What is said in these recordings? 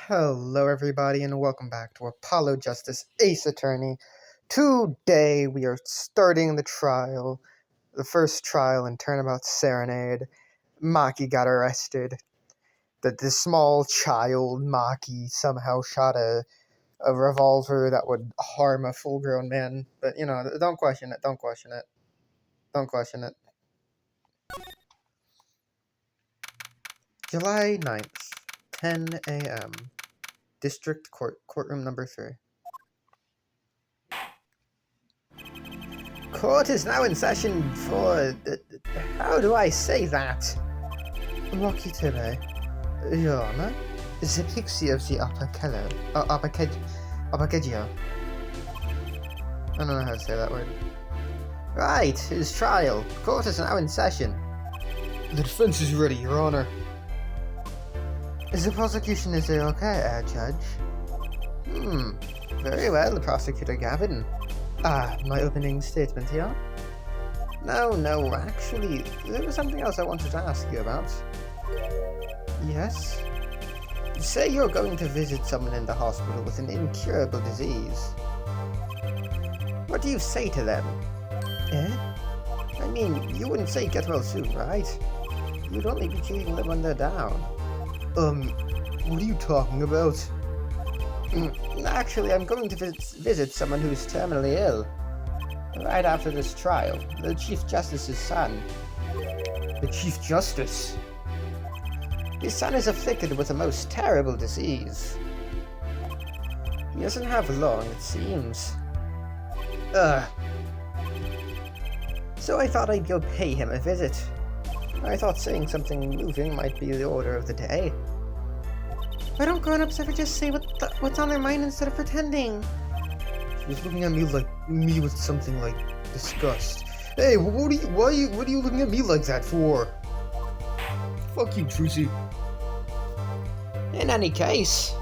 Hello, everybody, and welcome back to Apollo Justice Ace Attorney. Today, we are starting the first trial in Turnabout Serenade. Maki got arrested. This small child, Maki, somehow shot a revolver that would harm a full-grown man. But, don't question it, don't question it. Don't question it. July 9th, 10 a.m. District Court, Courtroom number 3. Court is now in session for... how do I say that? Rocky Tibbe, Your Honor, the pixie of the Arpeggio. I don't know how to say that word. Right, his trial. Court is now in session. The defense is ready, Your Honor. The prosecution is okay, Judge? Very well, Prosecutor Gavin. My opening statement here? No, actually, there was something else I wanted to ask you about. Yes? Say you're going to visit someone in the hospital with an incurable disease. What do you say to them? I mean, you wouldn't say get well soon, right? You'd only be treating them when they're down. What are you talking about? Actually, I'm going to visit someone who's terminally ill. Right after this trial, the Chief Justice's son. The Chief Justice? His son is afflicted with a most terrible disease. He doesn't have long, it seems. So I thought I'd go pay him a visit. I thought saying something moving might be the order of the day. Why don't grown-ups ever just say what's on their mind instead of pretending? She was looking at me with something like disgust. Hey, what are you looking at me like that for? Fuck you, Trucy. In any case,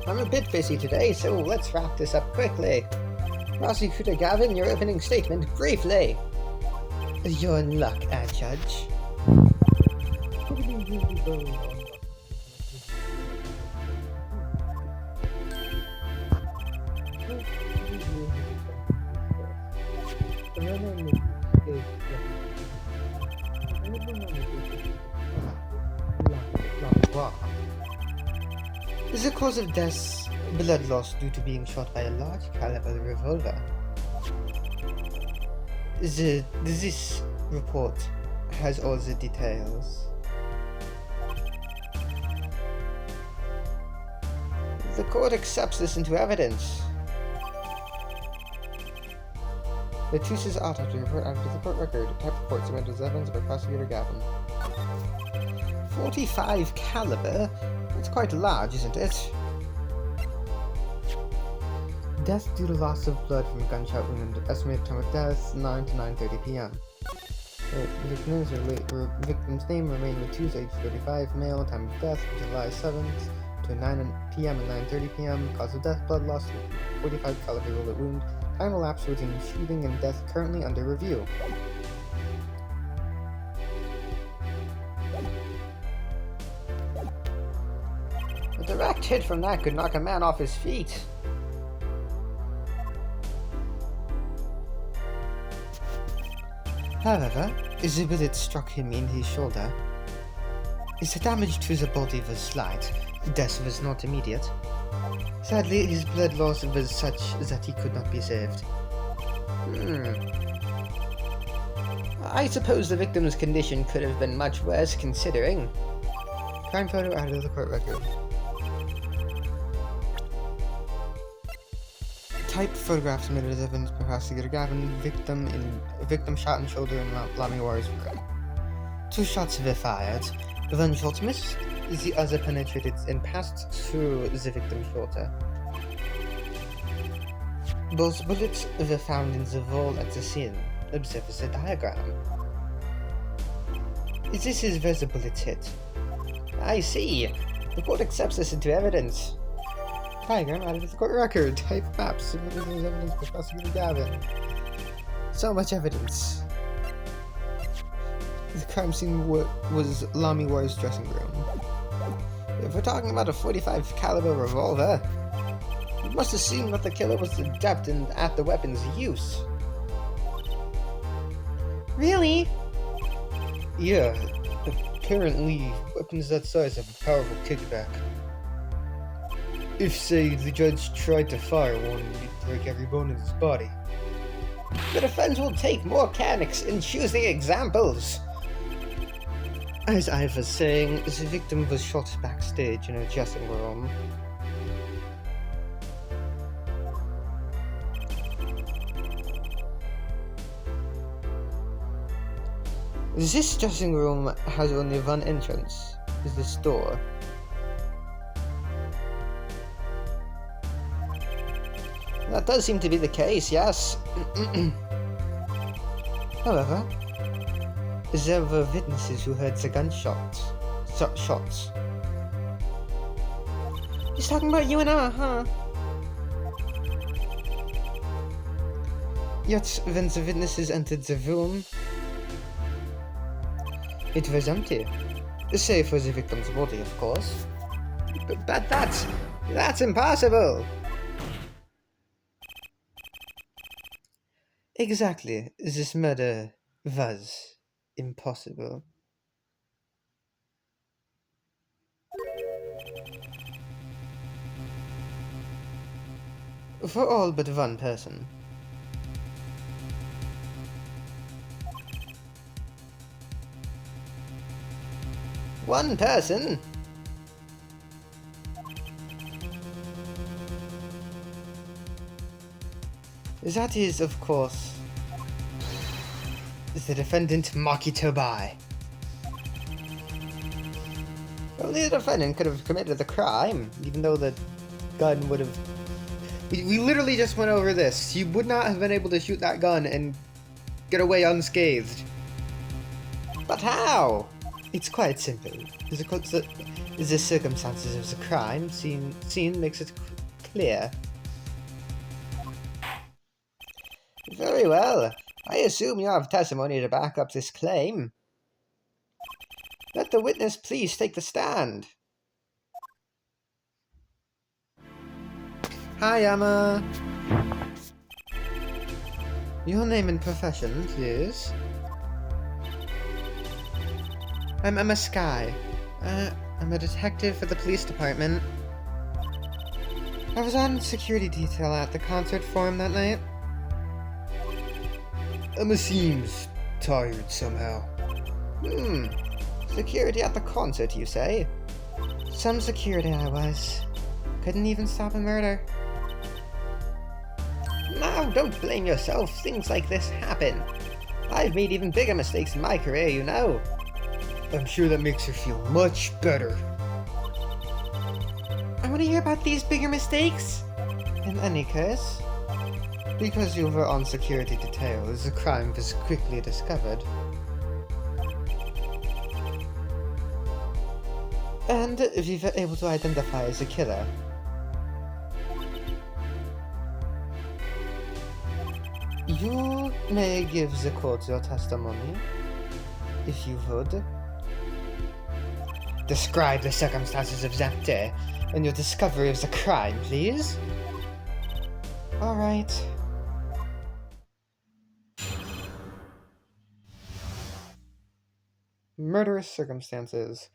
I'm a bit busy today, so let's wrap this up quickly. Prosecutor Gavin, your opening statement, briefly. You're in luck, Judge. Is the cause of death blood loss due to being shot by a large caliber revolver? The disease report has all the details. The court accepts this into evidence. The Truce's autopsy report after the court record. Type report submitted as evidence by Prosecutor Gavin. 45 caliber? That's quite large, isn't it? Death due to loss of blood from a gunshot wound. Estimated time of death, 9 to 9:30 p.m. Victim's name, Raymond Matthews, age 35, male. Time of death, July 7th to 9 p.m. and 9:30 p.m. Cause of death, blood loss, 45 caliber bullet wound. Time elapsed between shooting and death currently under review. A direct hit from that could knock a man off his feet. However, the bullet struck him in his shoulder. The damage to the body was slight. Death was not immediate. Sadly, his blood loss was such that he could not be saved. I suppose the victim's condition could have been much worse considering. Crime photo out of the court record. Type photograph submitted as evidence by Prosecutor Gavin. Victim shot in shoulder in Lamy War's room. 2 shots were fired. One shot missed. The other penetrated and passed through the victim's shoulder. Both bullets were found in the wall at the scene. Observe the diagram. This is where the bullets hit. I see. The court accepts this into evidence. Diagram added to the court record. Type map submitted as evidence by Prosecutor Gavin. So much evidence. The crime scene was Lamy War's dressing room. If we're talking about a 45 caliber revolver, you must assume that the killer was adept at the weapon's use. Really? Yeah, apparently weapons that size have a powerful kickback. If, say, the judge tried to fire one, it'd break every bone in his body. The defense will take more mechanics in choosing examples. As I was saying, the victim was shot backstage in a dressing room. This dressing room has only one entrance, this door. That does seem to be the case, yes. However, there were witnesses who heard the gunshots. Shots. He's talking about you and I, huh? Yet, when the witnesses entered the room, it was empty. Save for the victim's body, of course. But that's impossible! Exactly. This murder was impossible. For all but one person. One person? That is, of course, the defendant Maki Tobai. Only the defendant could have committed the crime, even though the gun would have... We literally just went over this. He would not have been able to shoot that gun and get away unscathed. But how? It's quite simple. The circumstances of the crime scene makes it clear. Very well. I assume you have testimony to back up this claim. Let the witness please take the stand. Hi, Emma. Your name and profession, please. I'm Emma Sky. I'm a detective for the police department. I was on security detail at the concert forum that night. Emma seems tired somehow. Security at the concert, you say? Some security I was. Couldn't even stop a murder. Now, don't blame yourself. Things like this happen. I've made even bigger mistakes in my career, you know. I'm sure that makes her feel much better. I want to hear about these bigger mistakes. In any case, because you were on security details, the crime was quickly discovered. And we were able to identify the killer. You may give the court your testimony, if you would. Describe the circumstances of that day and your discovery of the crime, please. Alright. Murderous circumstances.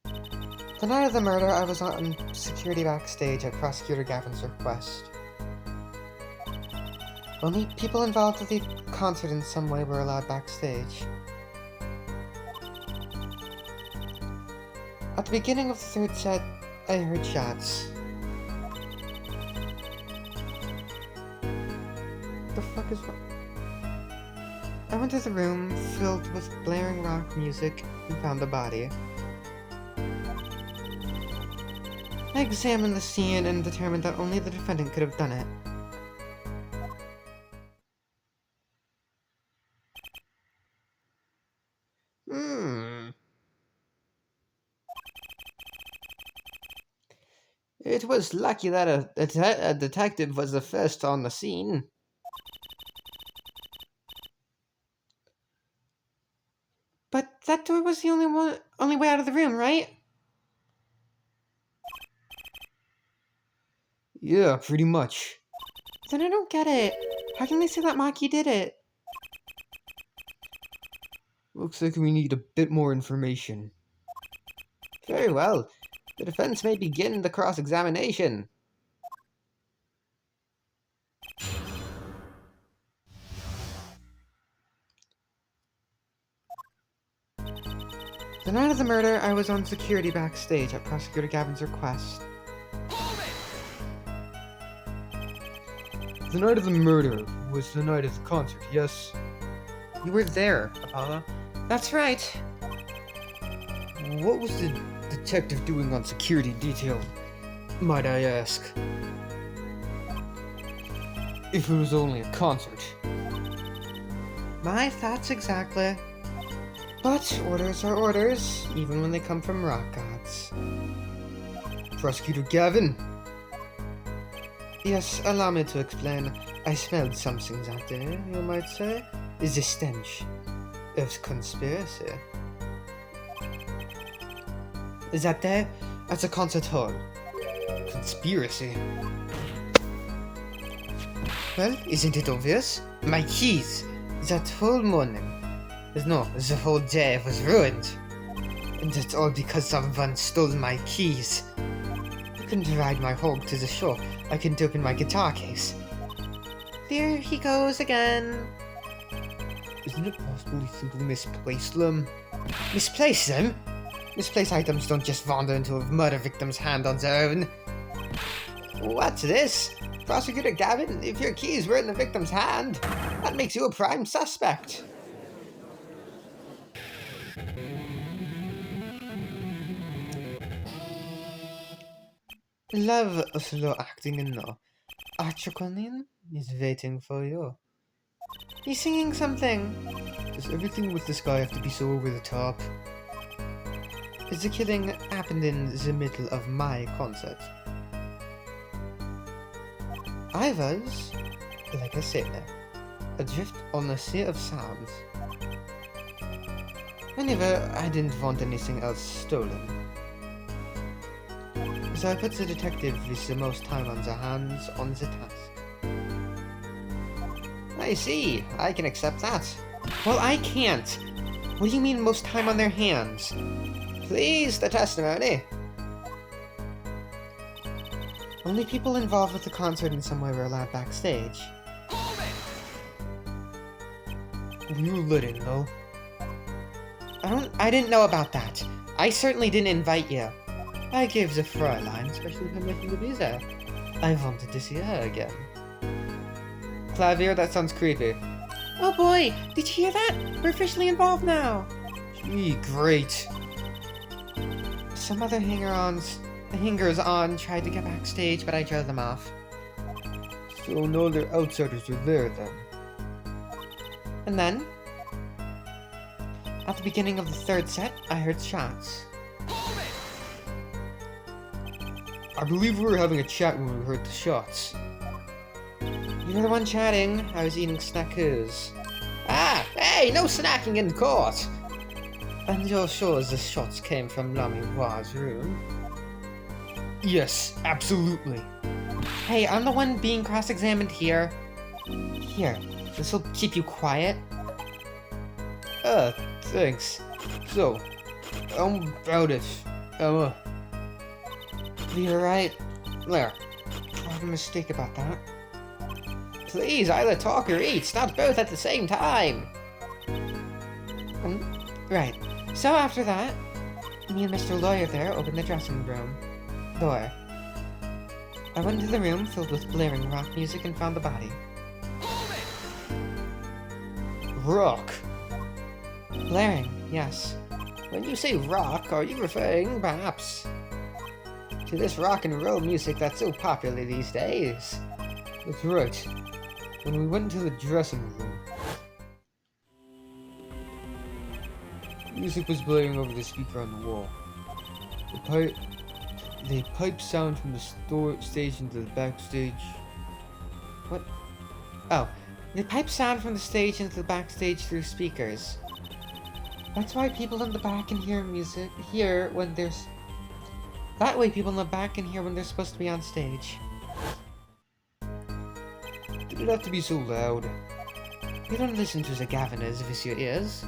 The night of the murder, I was on security backstage at Prosecutor Gavin's request. Only people involved with the concert in some way were allowed backstage. At the beginning of the third set, I heard shots. The fuck is wrong? I went to the room filled with blaring rock music and found the body. I examined the scene and determined that only the defendant could have done it. It was lucky that a detective was the first on the scene. But that door was the only way out of the room, right? Yeah, pretty much. Then I don't get it. How can they say that Maki did it? Looks like we need a bit more information. Very well. The defense may begin the cross-examination. The night of the murder, I was on security backstage at Prosecutor Gavin's request. The night of the murder was the night of the concert, yes? You were there, Apollo. That's right. What was the detective doing on security detail, might I ask? If it was only a concert. My thoughts exactly. But orders are orders, even when they come from rock gods. Prosecutor Gavin? Yes, allow me to explain. I smelled something that day, you might say. The stench of conspiracy. That day, at the concert hall. Conspiracy? Well, isn't it obvious? My keys! That whole morning. No, the whole day was ruined. And that's all because someone stole my keys. I couldn't ride my hog to the show. I couldn't open my guitar case. There he goes again. Isn't it possible he simply misplaced them? Misplace them? Misplaced items don't just wander into a murder victim's hand on their own. What's this? Prosecutor Gavin, if your keys were in the victim's hand, that makes you a prime suspect. Love slow acting and no. Archokonin is waiting for you. He's singing something. Does everything with this guy have to be so over the top? The killing happened in the middle of my concert. I was, like a sailor, adrift on a sea of sounds. Whenever I didn't want anything else stolen. So I put the detective with the most time on their hands on the task. I see. I can accept that. Well, I can't. What do you mean most time on their hands? Please, the testimony. Only people involved with the concert in some way were allowed backstage. You were let in, though. I didn't know about that. I certainly didn't invite you. I gave the Fräulein special permission to be there. I wanted to see her again. Clavier, that sounds creepy. Oh boy, did you hear that? We're officially involved now. Gee, great. Some other hangers-on tried to get backstage, but I drove them off. So no other outsiders are there, then? And then, at the beginning of the third set, I heard shots. I believe we were having a chat when we heard the shots. You were the one chatting. I was eating snackers. Ah! Hey! No snacking in court! And you're sure the shots came from Lamiroir's room? Yes, absolutely. Hey, I'm the one being cross-examined here. Here, this'll keep you quiet. Thanks. So, about it, Emma. You're right. There. I had a mistake about that. Please, either talk or eat, not both at the same time. Right. So after that, me and Mr. Lawyer there opened the dressing room door. I went into the room filled with blaring rock music and found the body. Rock. Blaring, yes. When you say rock, are you referring, perhaps, to this rock and roll music that's so popular these days? That's right. When we went into the dressing room, music was playing over the speaker on the wall. The pipe sound from the stage into the backstage. What? Oh, the pipe sound from the stage into the backstage through speakers. That's why people in the back can hear music when there's... That way people in the back can hear when they're supposed to be on stage. Did it have to be so loud? You don't listen to the governors with your ears.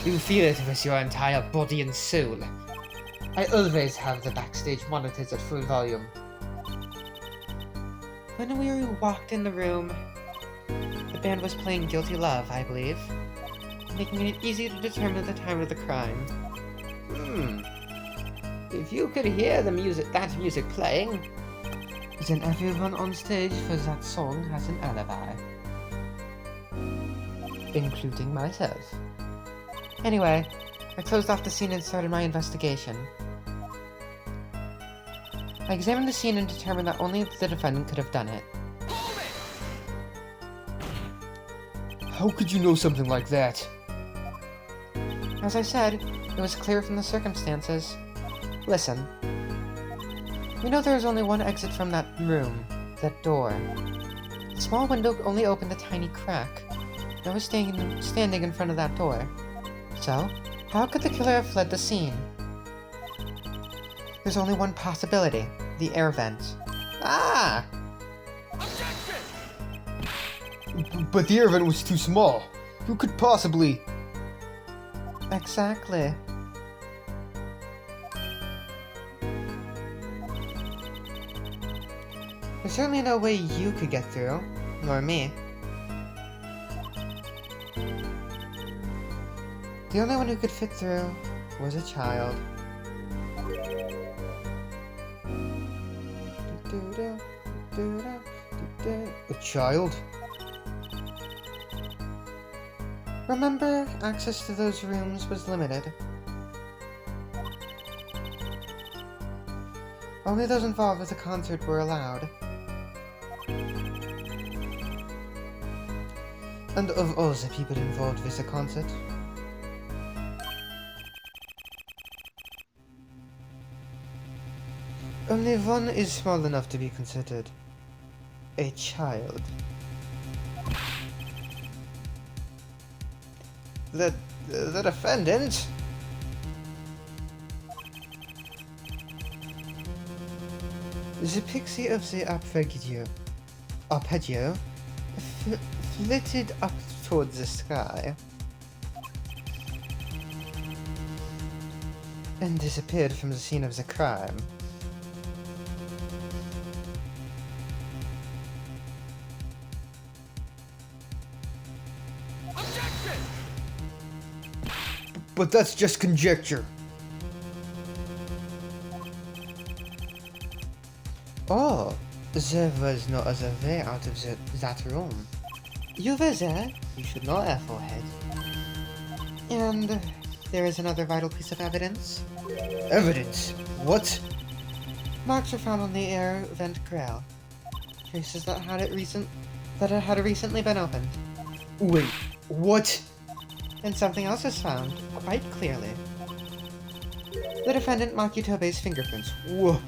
You feel it with your entire body and soul. I always have the backstage monitors at full volume. When we walked in the room, the band was playing Guilty Love, I believe, making it easy to determine the time of the crime. If you could hear that music playing, then everyone on stage for that song has an alibi. Including myself. Anyway, I closed off the scene and started my investigation. I examined the scene and determined that only the defendant could have done it. How could you know something like that? As I said, it was clear from the circumstances. Listen. We know there is only one exit from that room, that door. The small window only opened a tiny crack. I was standing in front of that door. So, how could the killer have fled the scene? There's only one possibility. The air vent. Ah! But the air vent was too small. Who could possibly... Exactly. There's certainly no way you could get through, nor me. The only one who could fit through was a child. A child? Remember, access to those rooms was limited. Only those involved with the concert were allowed. And of all the people involved with the concert? Only one is small enough to be considered a child. The defendant? The pixie of the arpeggio flitted up towards the sky and disappeared from the scene of the crime. But that's just conjecture. Oh, there was no other way out of that room. You were there, you should know, Airforehead. And there is another vital piece of evidence. Evidence? What? Marks were found on the air vent grill. Traces that it had recently been opened. Wait, what? And something else was found, quite clearly. The defendant Makitobe's fingerprints. What?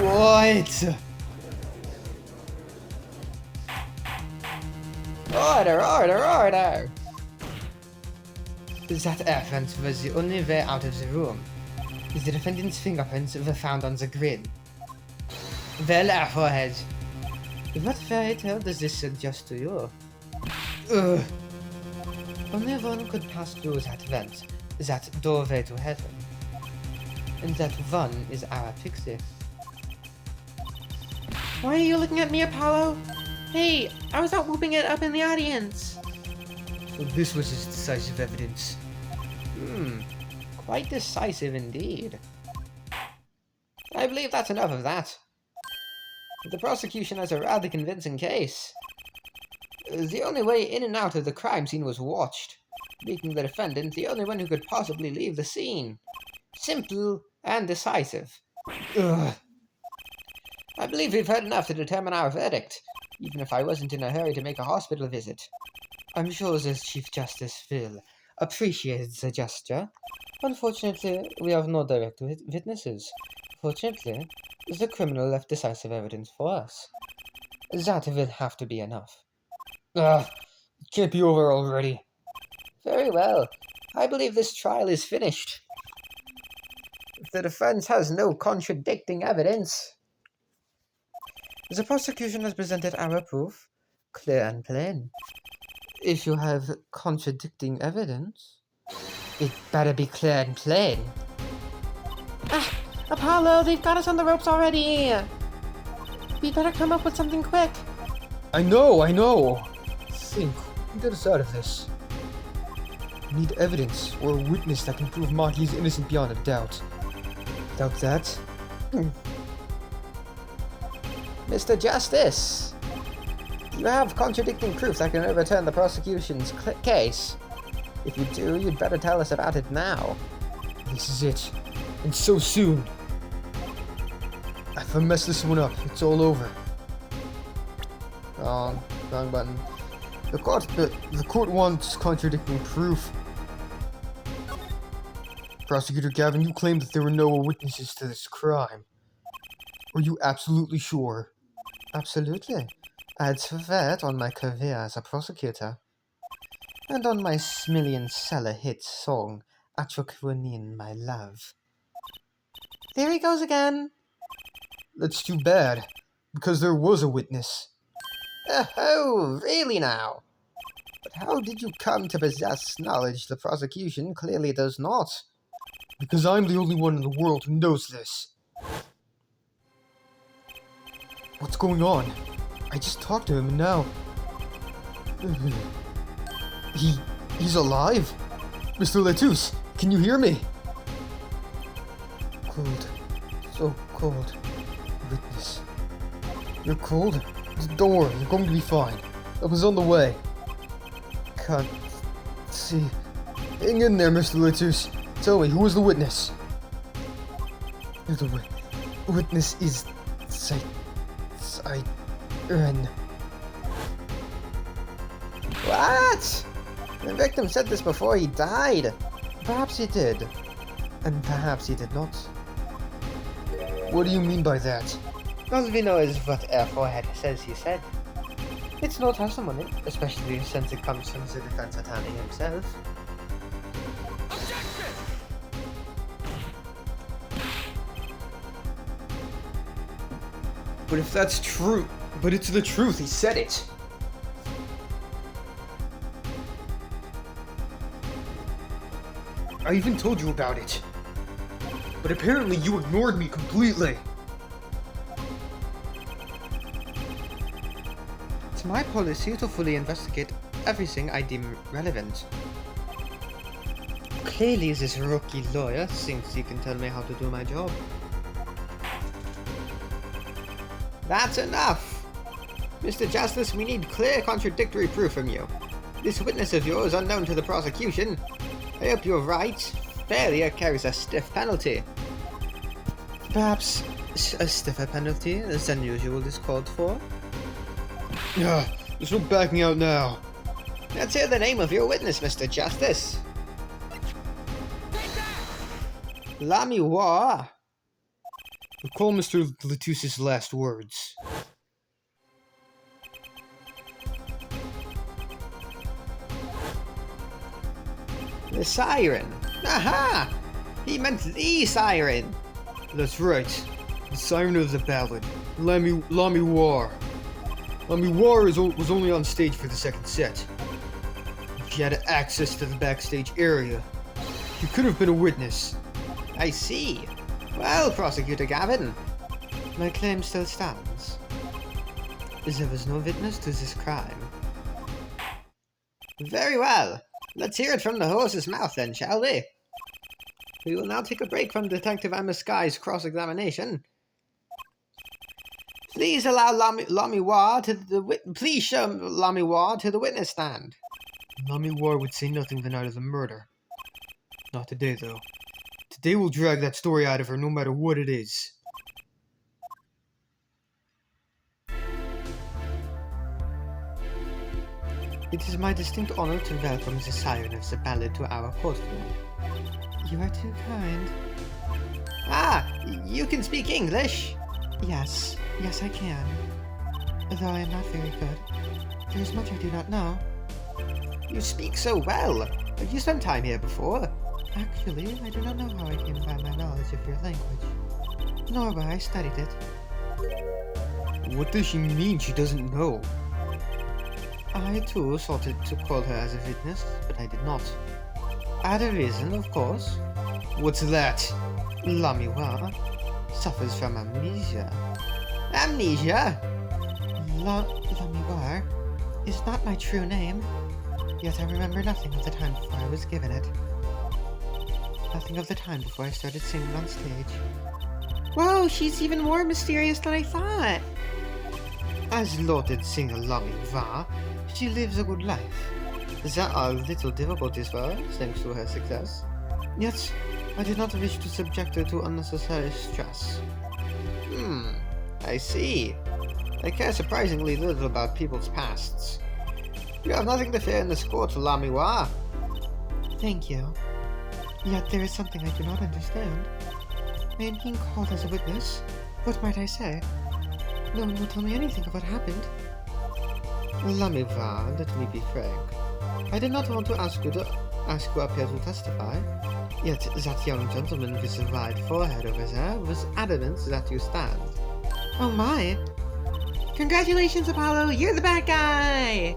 Order! That air vent was the only way out of the room. The defendant's fingerprints were found on the grid. Well, Airforehead, what fairy tale does this suggest to you? Only one could pass through that vent, that doorway to heaven. And that one is our pixie. Why are you looking at me, Apollo? Hey, I was out whooping it up in the audience. So this was his decisive evidence. Quite decisive indeed. I believe that's enough of that. The prosecution has a rather convincing case. The only way in and out of the crime scene was watched, making the defendant the only one who could possibly leave the scene. Simple and decisive. Ugh. I believe we've heard enough to determine our verdict, even if I wasn't in a hurry to make a hospital visit. I'm sure the Chief Justice will appreciate the gesture. Unfortunately, we have no direct witnesses. Fortunately, the criminal left decisive evidence for us. That will have to be enough. It can't be over already. Very well. I believe this trial is finished. If the defense has no contradicting evidence, The prosecution has presented our proof, clear and plain. If you have contradicting evidence, it better be clear and plain. Apollo, they've got us on the ropes already! We better come up with something quick. I know! Think, get us out of this. We need evidence or a witness that can prove Maki's innocent beyond a doubt. Without that... Mr. Justice! You have contradicting proof that can overturn the prosecution's case. If you do, you'd better tell us about it now. This is it. And so soon. If I mess this one up, it's all over. Wrong button. The court wants contradicting proof. Prosecutor Gavin, you claim that there were no witnesses to this crime. Are you absolutely sure? Absolutely. I'd swear on my career as a prosecutor. And on my million-seller hit song, Atroquinin, My Love. There he goes again! That's too bad, because there was a witness. Oh, really now? But how did you come to possess knowledge the prosecution clearly does not? Because I'm the only one in the world who knows this. What's going on? I just talked to him and now... He's alive? Mr. Lettuce, can you hear me? Cold. So cold. Witness. You're cold? Don't worry, you're going to be fine. I was on the way. Can't see. Hang in there, Mr. Lettuce. Tell me, who was the witness? The witness is... Siren. What? The victim said this before he died. Perhaps he did. And perhaps he did not. What do you mean by that? All we know is what our forehead says he said. It's no testimony, especially since it comes from the defense attorney himself. But if that's true, but it's the truth, he said it. I even told you about it. But apparently you ignored me completely. It's my policy to fully investigate everything I deem relevant. Clearly this rookie lawyer thinks he can tell me how to do my job. That's enough! Mr. Justice, we need clear contradictory proof from you. This witness of yours unknown to the prosecution. I hope you're right. Failure carries a stiff penalty. Perhaps a stiffer penalty than usual is called for? There's no backing out now. Let's hear the name of your witness, Mr. Justice. Lamiwa. Recall Mr. Lettuce's last words. The siren. Aha! He meant the siren. That's right. The siren of the ballad. Lamiwa. Lamiwa was only on stage for the second set. If you had access to the backstage area, you could have been a witness. I see. Well, Prosecutor Gavin, my claim still stands. There was no witness to this crime. Very well. Let's hear it from the horse's mouth then, shall we? We will now take a break from Detective Emma Sky's cross-examination. Please allow Lamiwa to please show Lamiwa to the witness stand. Lamiwa would say nothing the night of the murder. Not today, though. Today we'll drag that story out of her no matter what it is. It is my distinct honor to welcome the siren of the ballad to our courtroom. You are too kind. Ah, you can speak English? Yes, I can. Though I am not very good. There is much I do not know. You speak so well. Have you spent time here before? Actually, I do not know how I came by my knowledge of your language, nor where I studied it. What does she mean she doesn't know? I too sought to call her as a witness, but I did not. I had a reason, of course. What's that? Lamiwa suffers from amnesia. Amnesia? Lamiwa is not my true name, yet I remember nothing of the time before I was given it. Nothing of the time before I started singing on stage. Whoa, she's even more mysterious than I thought. As lauded singer Lamiwa, she lives a good life. There are little difficulties for her, thanks to her success. Yet, I did not wish to subject her to unnecessary stress. I see. I care surprisingly little about people's pasts. You have nothing to fear in this court, Lamiwa. Thank you. Yet there is something I do not understand. I am being called as a witness. What might I say? No one will tell me anything of what happened. Lamiwa, let me be frank. I did not want to ask you up here to testify. Yet that young gentleman with the wide forehead over there was adamant that you stand. Oh my! Congratulations, Apollo! You're the bad guy!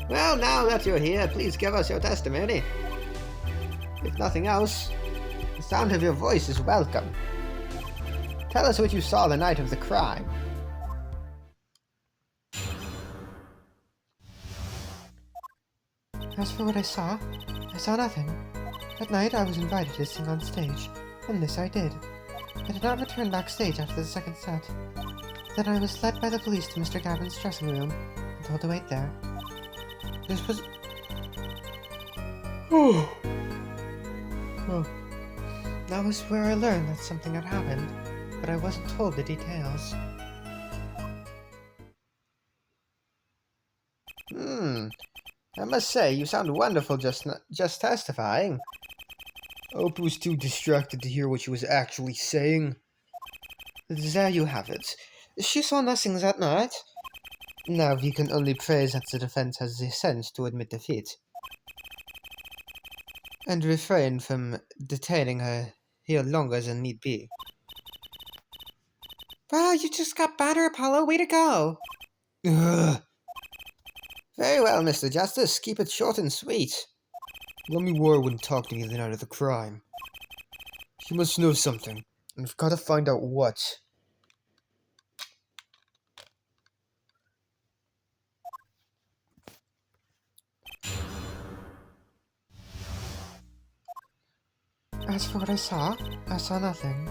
Well, now that you're here, please give us your testimony. If nothing else, the sound of your voice is welcome. Tell us what you saw the night of the crime. As for what I saw nothing. That night I was invited to sing on stage, and this I did. I did not return backstage after the second set. Then I was led by the police to Mr. Gavin's dressing room and told to wait there. This was... That was where I learned that something had happened, but I wasn't told the details. I must say, you sound wonderful just testifying. Hope was too distracted to hear what she was actually saying. There you have it. She saw nothing that night. Now we can only pray that the defense has the sense to admit defeat. And refrain from detaining her here longer than need be. Wow, you just got better, Apollo. Way to go! Ugh. Very well, Mr. Justice. Keep it short and sweet. Lamiwa wouldn't talk to me the night of the crime. She must know something, and we've got to find out what. As for what I saw nothing.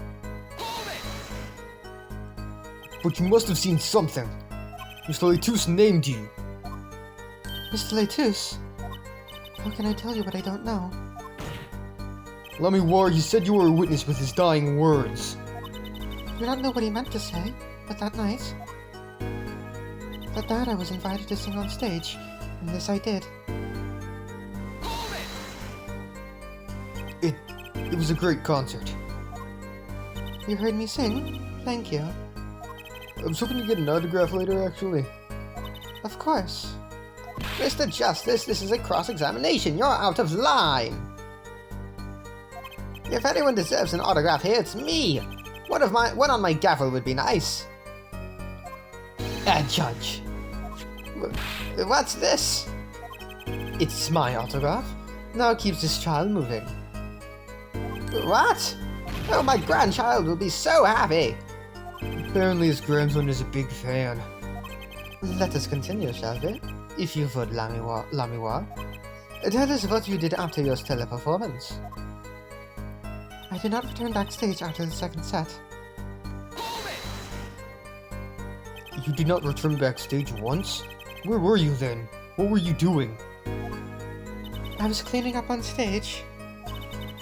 But you must have seen something. Mr. Letus named you. Mr. Letus? How can I tell you what I don't know? Lamiwa, you said you were a witness with his dying words. I do not know what he meant to say, but that night I was invited to sing on stage, and this I did. It was a great concert. You heard me sing? Thank you. I was hoping to get an autograph later, actually. Of course. Mr. Justice, this is a cross-examination. You're out of line. If anyone deserves an autograph here, it's me. One on my gavel would be nice. Judge. What's this? It's my autograph. Now keeps this child moving. What? Oh, my grandchild will be so happy. Apparently his grandson is a big fan. Let us continue, shall we? If you would, Lamiwa. Tell us what you did after your stellar performance. I did not return backstage after the second set. You did not return backstage once? Where were you then? What were you doing? I was cleaning up on stage.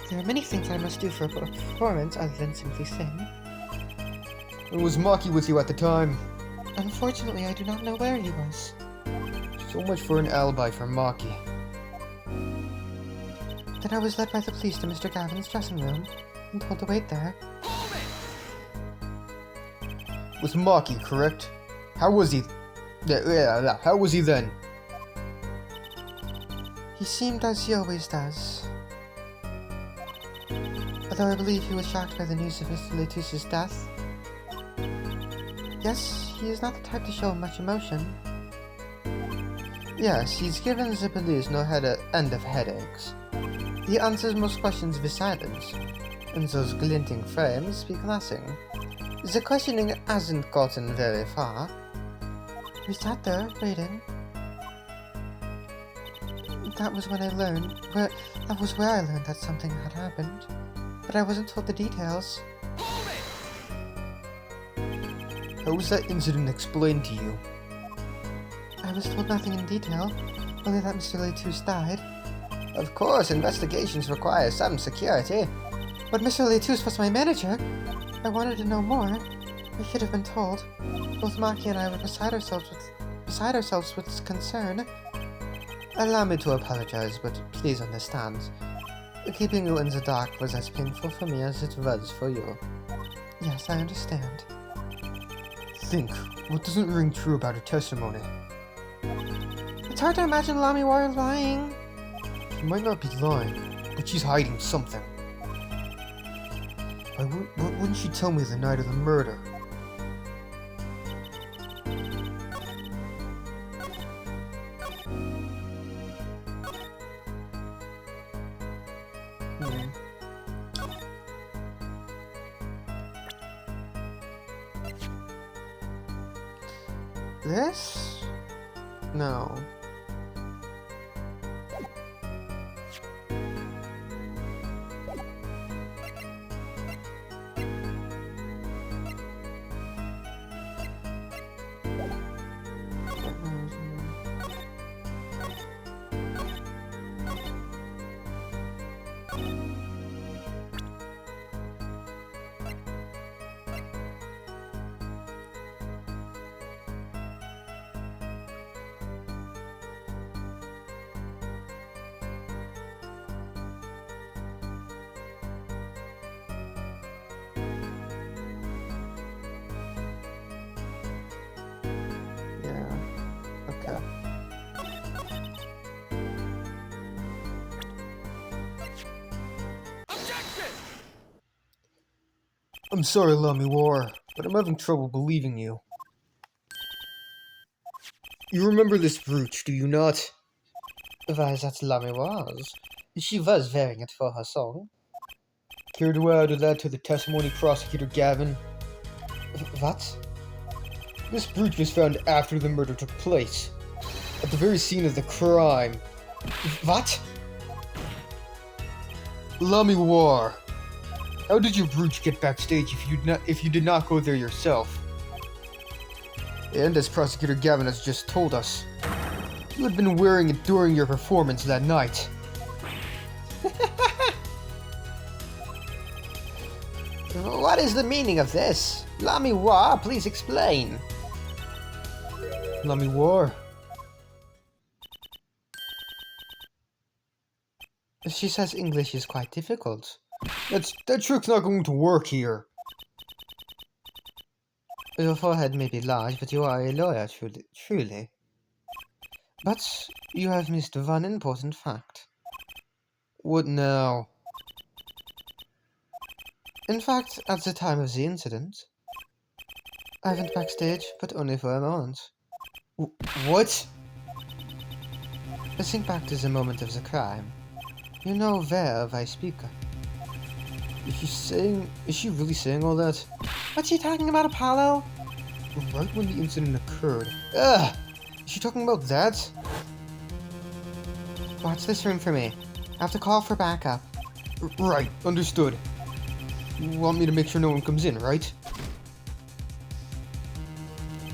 There are many things I must do for a performance other than simply sing. Was Maki with you at the time? Unfortunately, I do not know where he was. So much for an alibi for Maki. Then I was led by the police to Mr. Gavin's dressing room and told to wait there. With Maki, correct? How was he? How was he then? He seemed as he always does. A Although I believe he was shocked by the news of Mr. Letus's death. Yes, he is not the type to show much emotion. Yes, he's given the police no end of headaches. He answers most questions with silence, and those glinting frames speak nothing. The questioning hasn't gotten very far. We sat there, waiting. That was when I learned, that was where I learned that something had happened. But I wasn't told the details. How was that incident explained to you? I was told nothing in detail, only that Mr. Letus died. Of course, investigations require some security. But Mr. Letus was my manager. I wanted to know more. I should have been told. Both Maki and I were beside ourselves with concern. Allow me to apologize, but please understand. Keeping you in the dark was as painful for me as it was for you. Yes, I understand. Think, what doesn't ring true about her testimony? It's hard to imagine Lamy War lying. She might not be lying, but she's hiding something. Why wouldn't she tell me the night of the murder? This? No. I'm sorry, Lamy War, but I'm having trouble believing you. You remember this brooch, do you not? Why, that's Lamy War's. She was wearing it for her song. Care to add that to the testimony, Prosecutor Gavin? What? This brooch was found after the murder took place, at the very scene of the crime. What? Lamy War, how did your brooch get backstage if you did not go there yourself? And as Prosecutor Gavin has just told us, you had been wearing it during your performance that night. What is the meaning of this? Lamy War, please explain. Lamy War. She says English is quite difficult. That trick's not going to work here. Your forehead may be large, but you are a lawyer, truly. But you have missed one important fact. What now? In fact, at the time of the incident, I went backstage, but only for a moment. What? Think back to the moment of the crime. You know whereof I speak. Is she really saying all that? What's she talking about, Apollo? Right when the incident occurred. Ugh! Is she talking about that? Watch this room for me. I have to call for backup. Right, understood. You want me to make sure no one comes in, right?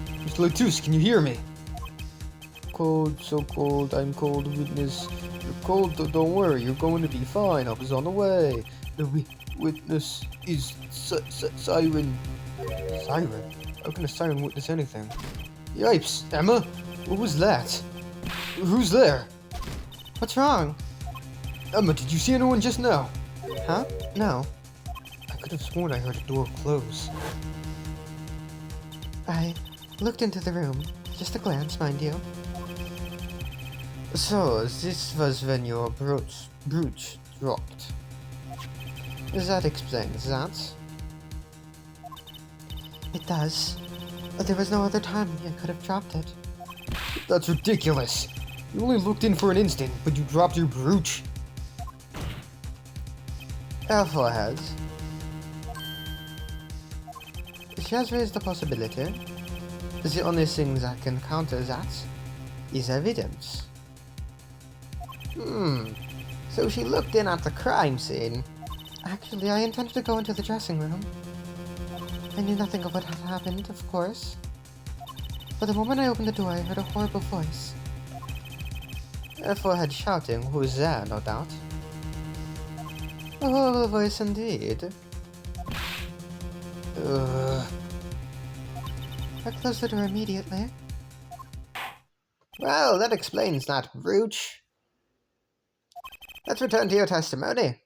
Mr. Letus, can you hear me? Cold, so cold, I'm cold, witness. You're cold, don't worry, you're going to be fine. Help is on the way. The witness is Siren. Siren? How can a siren witness anything? Yipes, Emma! What was that? Who's there? What's wrong? Emma, did you see anyone just now? Huh? No. I could have sworn I heard a door close. I looked into the room. Just a glance, mind you. So, this was when your brooch dropped. That explains that. It does. But there was no other time I could have dropped it. That's ridiculous. You only looked in for an instant, but you dropped your brooch. Alpha has. She has raised the possibility. The only thing that can counter that is evidence. So she looked in at the crime scene. Actually, I intended to go into the dressing room. I knew nothing of what had happened, of course. But the moment I opened the door, I heard a horrible voice. A forehead shouting, who's there, no doubt. A horrible voice indeed. I closed the door immediately. Well, that explains that brooch. Let's return to your testimony.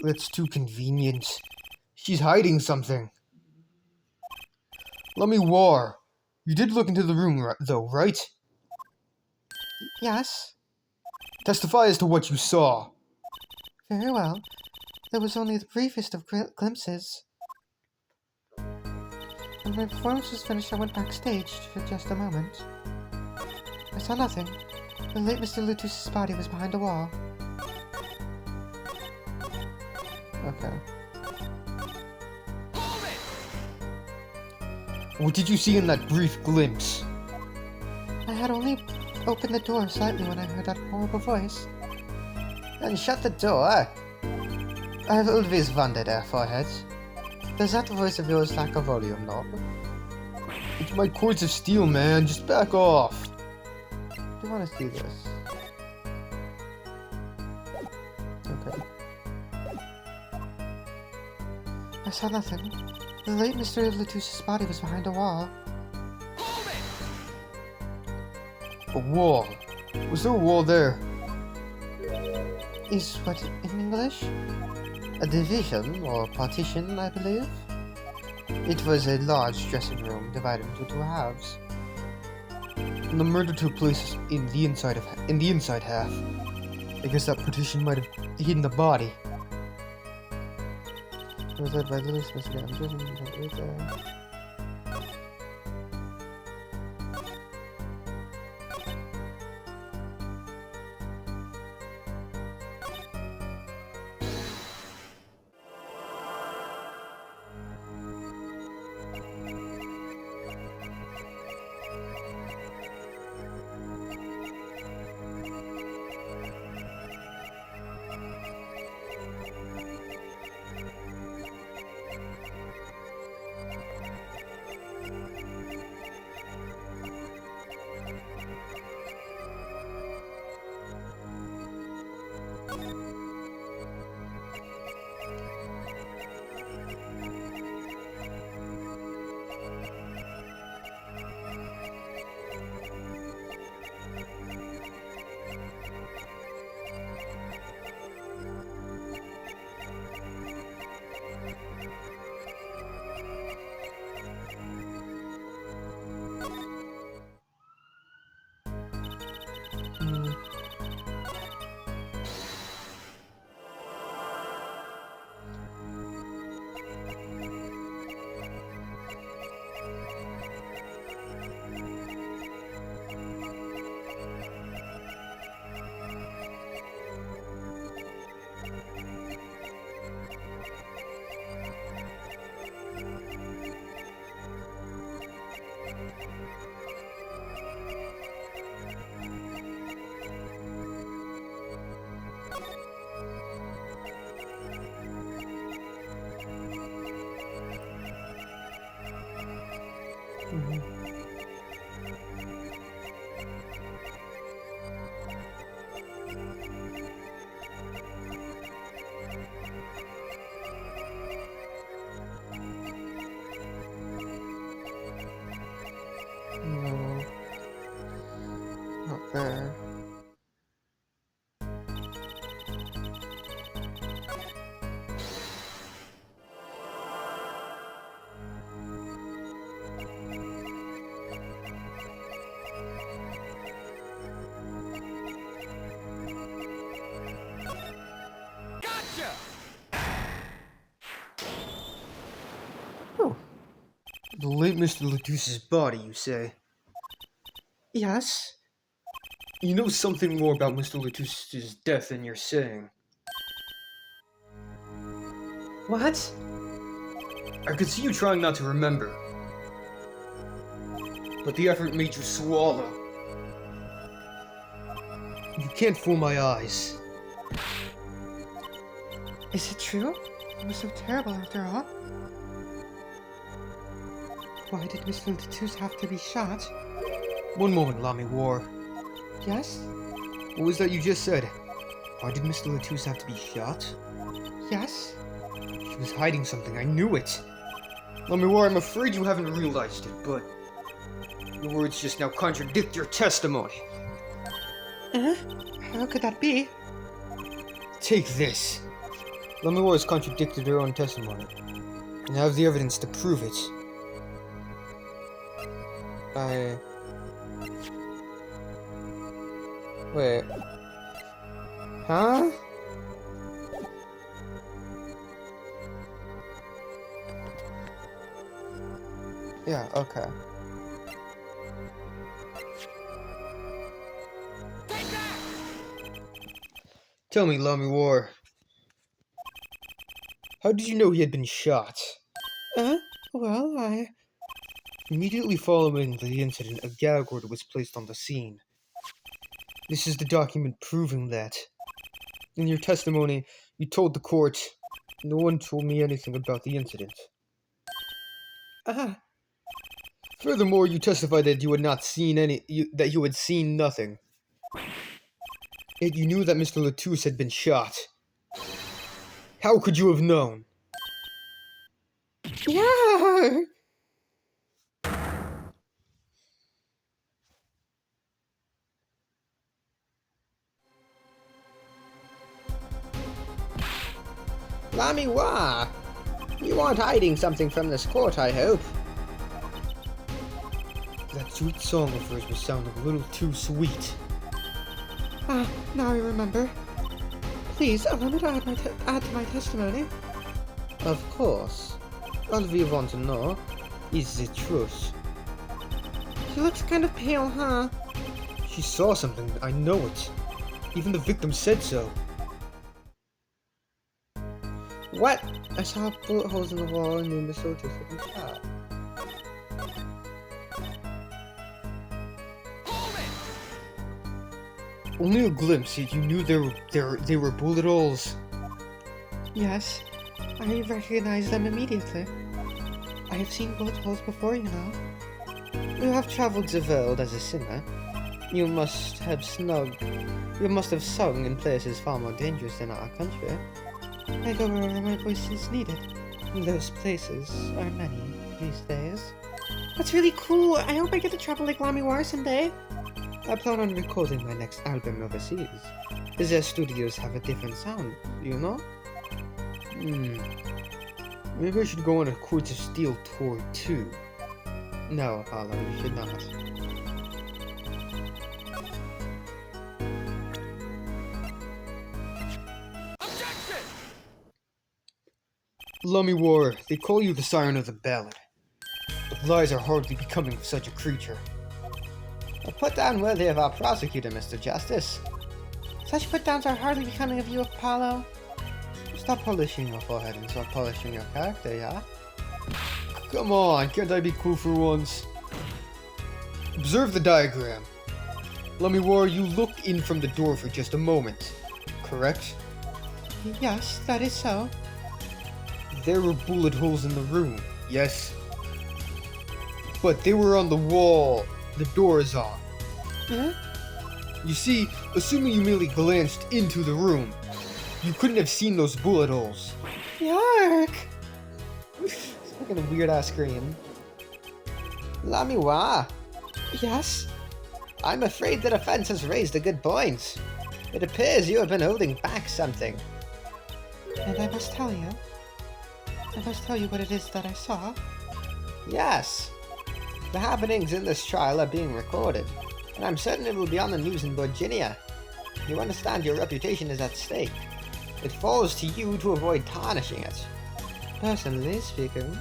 That's too convenient. She's hiding something. Let me war. You did look into the room, though, right? Yes. Testify as to what you saw. Very well. There was only the briefest of glimpses. When my performance was finished, I went backstage for just a moment. I saw nothing. The late Mr. Lutus's body was behind a wall. Okay. What did you see in that brief glimpse? I had only opened the door slightly when I heard that horrible voice. Then shut the door. I've always wondered, Forehead. Does that voice of yours lack a volume knob? It's my cords of steel, man. Just back off. Do you want to see this? Okay. I saw nothing. The late Mr. Lutus's body was behind a wall. A wall? Was there a wall there? Is what in English? A division, or partition, I believe. It was a large dressing room divided into two halves. And the murder took place in the inside half. I guess that partition might have hidden the body. It was led by the least there. No. Not there. The late Mr. Ledouce's body, you say? Yes? You know something more about Mr. Ledouce's death than you're saying. What? I could see you trying not to remember. But the effort made you swallow. You can't fool my eyes. Is it true? It was so terrible after all. Why did Mr. Ledouce have to be shot? One moment, Lamy War. Yes? What was that you just said? Why did Mr. Ledouce have to be shot? Yes? She was hiding something, I knew it. Lamy War, I'm afraid you haven't realized it, but your words just now contradict your testimony. How could that be? Take this. Lamy War has contradicted her own testimony, and I have the evidence to prove it. Wait. Huh? Yeah, okay. Tell me, Lamy War. How did you know he had been shot? Well, Immediately following the incident, a gag order was placed on the scene. This is the document proving that. In your testimony, you told the court, no one told me anything about the incident. Furthermore, you testified that you had not seen that you had seen nothing. Yet you knew that Mr. Ledouce had been shot. How could you have known? yeah! Lamy War! You aren't hiding something from this court, I hope. That sweet song of hers was sounding a little too sweet. Now I remember. Please, allow me to add to my testimony. Of course. All we want to know is the truth. She looks kind of pale, huh? She saw something, I know it. Even the victim said so. What? I saw bullet holes in the wall and knew Mr. Ledouce had been shot. Only a glimpse, yet you knew they were bullet holes. Yes, I recognized them immediately. I have seen bullet holes before, you know. You have traveled the world as a singer. You must have sung in places far more dangerous than our country. I go wherever my voice is needed. Those places are many these days. That's really cool. I hope I get to travel like Lamy War someday. I plan on recording my next album overseas. Their studios have a different sound, you know? Maybe I should go on a Courts of Steel tour too. No, Apollo, you should not. Objection! Lamy War, they call you the Siren of the Ballad. But lies are hardly becoming of such a creature. A put-down worthy of our prosecutor, Mr. Justice. Such put-downs are hardly becoming of you, Apollo. Stop polishing your forehead and start polishing your character, yeah? Come on, can't I be cool for once? Observe the diagram. Lamy War, you looked in from the door for just a moment, correct? Yes, that is so. There were bullet holes in the room, yes? But they were on the wall. The door is on. Huh? You see, assuming you merely glanced into the room, you couldn't have seen those bullet holes. Yark! It's like a weird-ass scream. Lamy War. Yes? I'm afraid the defense has raised a good point. It appears you have been holding back something. And I must tell you what it is that I saw. Yes. The happenings in this trial are being recorded, and I'm certain it will be on the news in Virginia. You understand your reputation is at stake. It falls to you to avoid tarnishing it. Personally speaking,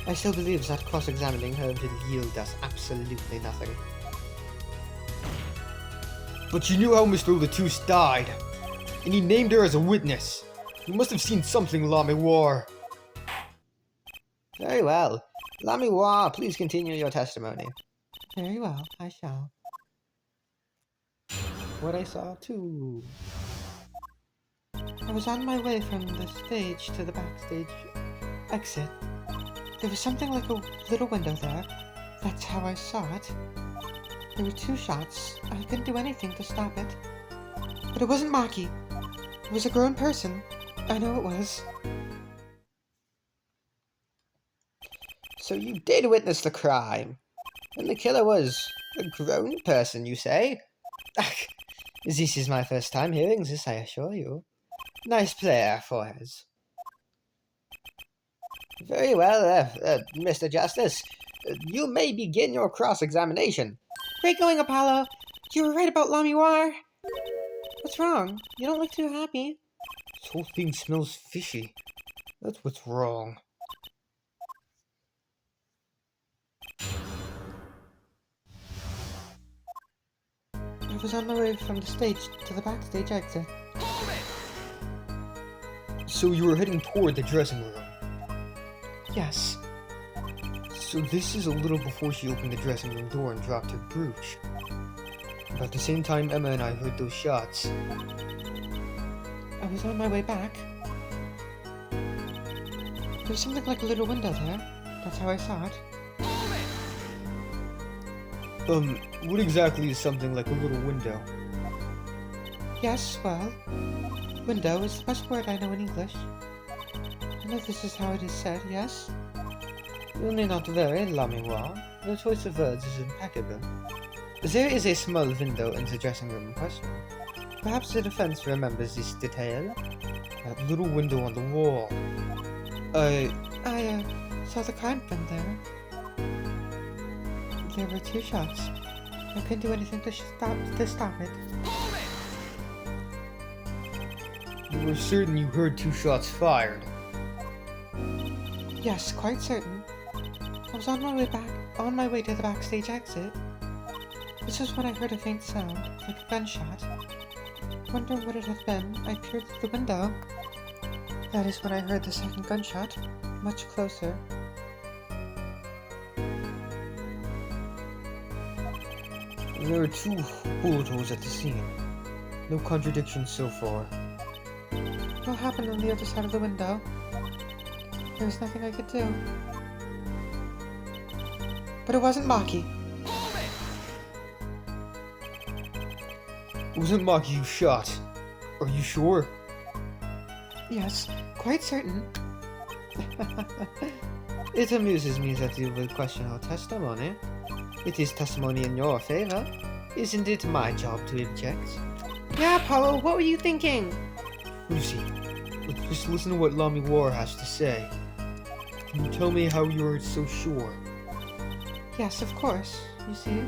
I still believe that cross-examining her will yield us absolutely nothing. But you knew how Mr. Latouche died, and he named her as a witness. You must have seen something, La Mémoire. Very well. La Mémoire, please continue your testimony. Very well, I shall. What I saw too. I was on my way from the stage to the backstage exit. There was something like a little window there. That's how I saw it. There were 2 shots. I couldn't do anything to stop it. But it wasn't Maki. It was a grown person. I know it was. So you did witness the crime. And the killer was a grown person, you say? This is my first time hearing this, I assure you. Nice player, Forres. Very well, Mr. Justice. You may begin your cross-examination. Great going, Apollo. You were right about La Mémoire. What's wrong? You don't look too happy. This whole thing smells fishy. That's what's wrong. I was on my way from the stage to the backstage exit. So you were heading toward the dressing room. Yes. So this is a little before she opened the dressing room door and dropped her brooch. About the same time Emma and I heard those shots. I was on my way back. There was something like a little window there. That's how I saw it. What exactly is something like a little window? Yes, well, window is the best word I know in English. I know this is how it is said, yes? Only not very, La Mémoire. Your choice of words is impeccable. There is a small window in the dressing room in question. Perhaps the defense remembers this detail. That little window on the wall. I saw the crime from there. There were 2 shots. I couldn't do anything to stop it. You were certain you heard 2 shots fired. Yes, quite certain. I was on my way to the backstage exit. This is when I heard a faint sound, like a gunshot. Wondering what it had been, I peered through the window. That is when I heard the second gunshot, much closer. There are 2 bullet holes at the scene. No contradictions so far. What happened on the other side of the window? There was nothing I could do. But it wasn't Maki. It wasn't Maki you shot. Are you sure? Yes, quite certain. It amuses me that you will question our testimony. It is testimony in your favor. Isn't it my job to object? Yeah, Apollo, what were you thinking? Lucy, let's just listen to what La Mémoire has to say. Can you tell me how you are so sure? Yes, of course. You see?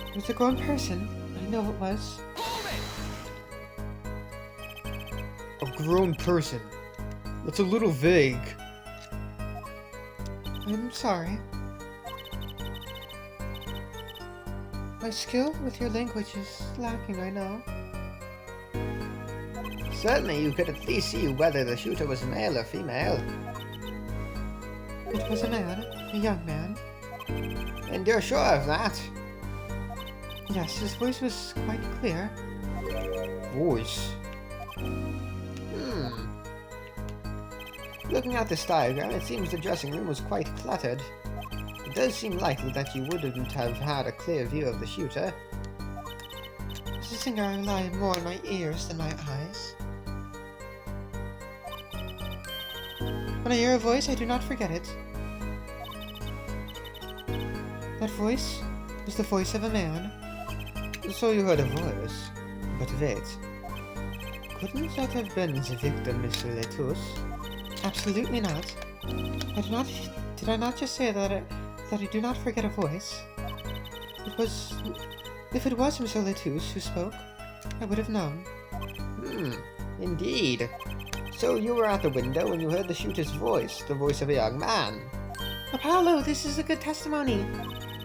It was a grown person. I know it was. A grown person? That's a little vague. I'm sorry. My skill with your language is lacking, I know. Certainly you could at least see whether the shooter was male or female. It was a man, a young man. And you're sure of that? Yes, his voice was quite clear. Voice? Looking at this diagram, it seems the dressing room was quite cluttered. It does seem likely that you wouldn't have had a clear view of the shooter. As a singer, I rely more on my ears than my eyes. When I hear a voice, I do not forget it. That voice was the voice of a man. So you heard a voice. But wait. Couldn't that have been the victim, Mr. Latouche? Absolutely not. Did I not just say that I do not forget a voice? If it was Mr. Latouche who spoke, I would have known. Indeed. So you were at the window when you heard the shooter's voice, the voice of a young man. Apollo, this is a good testimony.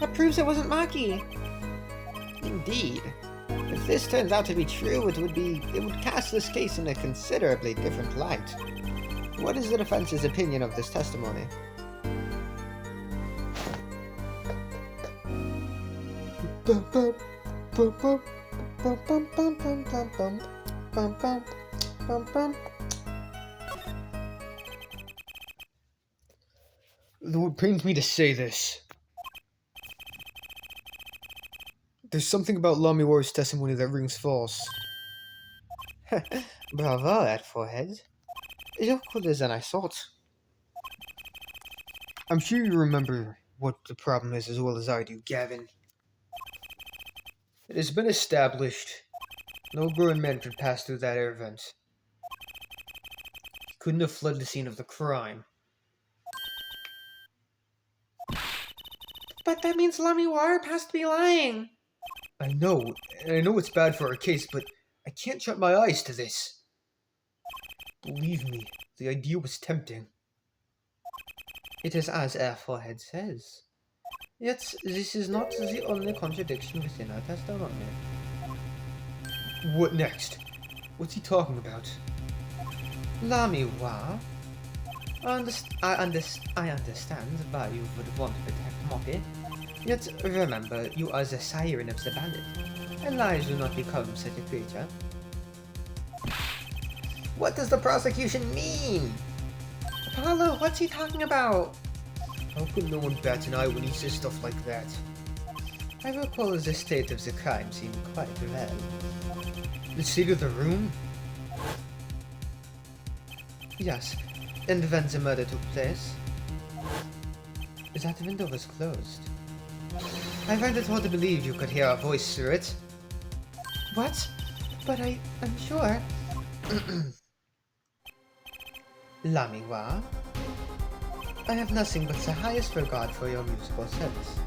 That proves it wasn't Maki. Indeed. If this turns out to be true, it would cast this case in a considerably different light. What is the defense's opinion of this testimony? Though it pains me to say this, there's something about Lamiwar's testimony that rings false. Bravo, that forehead. You're cooler than I thought. I'm sure you remember what the problem is as well as I do, Gavin. It has been established no grown man could pass through that air vent. He couldn't have fled the scene of the crime. But that means Lamiwar has to be lying. I know, and I know it's bad for our case, but I can't shut my eyes to this. Believe me, the idea was tempting. It is as our forehead says. Yet, this is not the only contradiction within our testimony. What next? What's he talking about? Lamiwa, I understand why you would want to protect Moppy. Yet remember, you are the siren of the bandit, and lies do not become such a creature. What does the prosecution mean? Apollo, what's he talking about? How could no one bat an eye when he says stuff like that? I recall the state of the crime seemed quite well. The state of the room? Yes, and when the murder took place, that window was closed. I find it hard to believe you could hear a voice through it. What? But I'm sure. Lamiwa, I have nothing but the highest regard for your musical sense.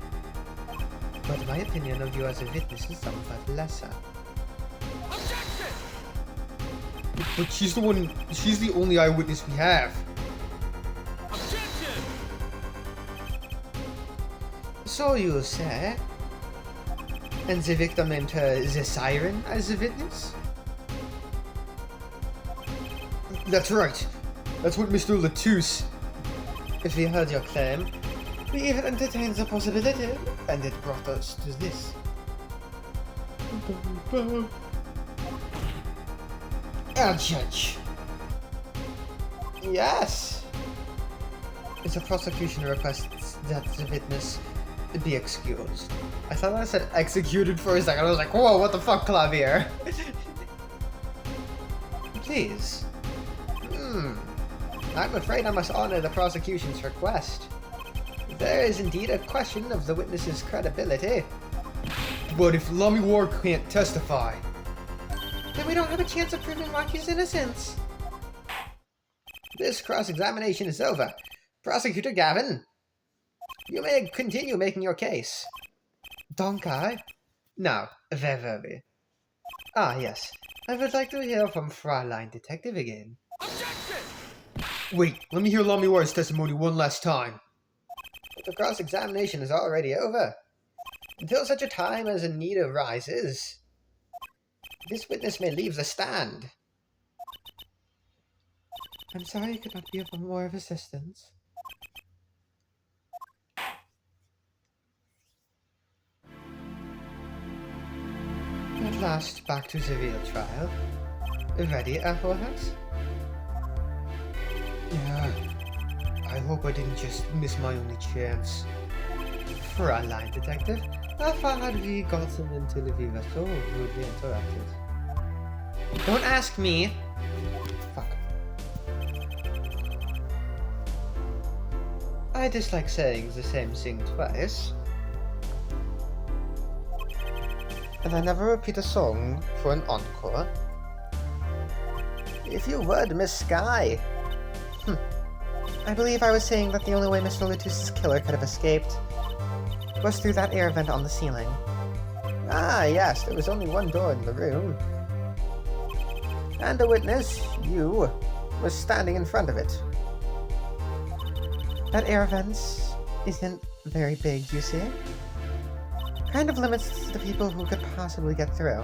But my opinion of you as a witness is somewhat lesser. But she's the only eyewitness we have. So you say? And the victim named her the Siren as a witness? That's right. That's what Mr. Latouche. If we heard your claim, we even entertained the possibility, and it brought us to this. Our judge. Yes. The prosecution requests that the witness be excused. I thought I said executed for a second. I was like, whoa, what the fuck, Clavier? Please. I'm afraid I must honor the prosecution's request. There is indeed a question of the witness's credibility. But if Lamiwar can't testify, then we don't have a chance of proving Maki's innocence. This cross-examination is over. Prosecutor Gavin, you may continue making your case. Don't I? Now, where were we? Ah, yes. I would like to hear from Fraulein Detective again. wait, let me hear Lamiwar's testimony one last time. But the cross-examination is already over. Until such a time as a need arises, this witness may leave the stand. I'm sorry I could not be of more of assistance. At last, back to the real trial. Ready, Airforeheads? Yeah. I hope I didn't just miss my only chance. Fraulein Detective, how far had we gotten until we were so rudely interrupted? Don't ask me! Fuck. I dislike saying the same thing twice. And I never repeat a song for an encore. If you would, Miss Sky. I believe I was saying that the only way Mr. Latouche's killer could have escaped was through that air vent on the ceiling. Ah, yes, there was only one door in the room. And a witness, you. was standing in front of it. That air vent isn't very big, you see? Kind of limits the people who could possibly get through.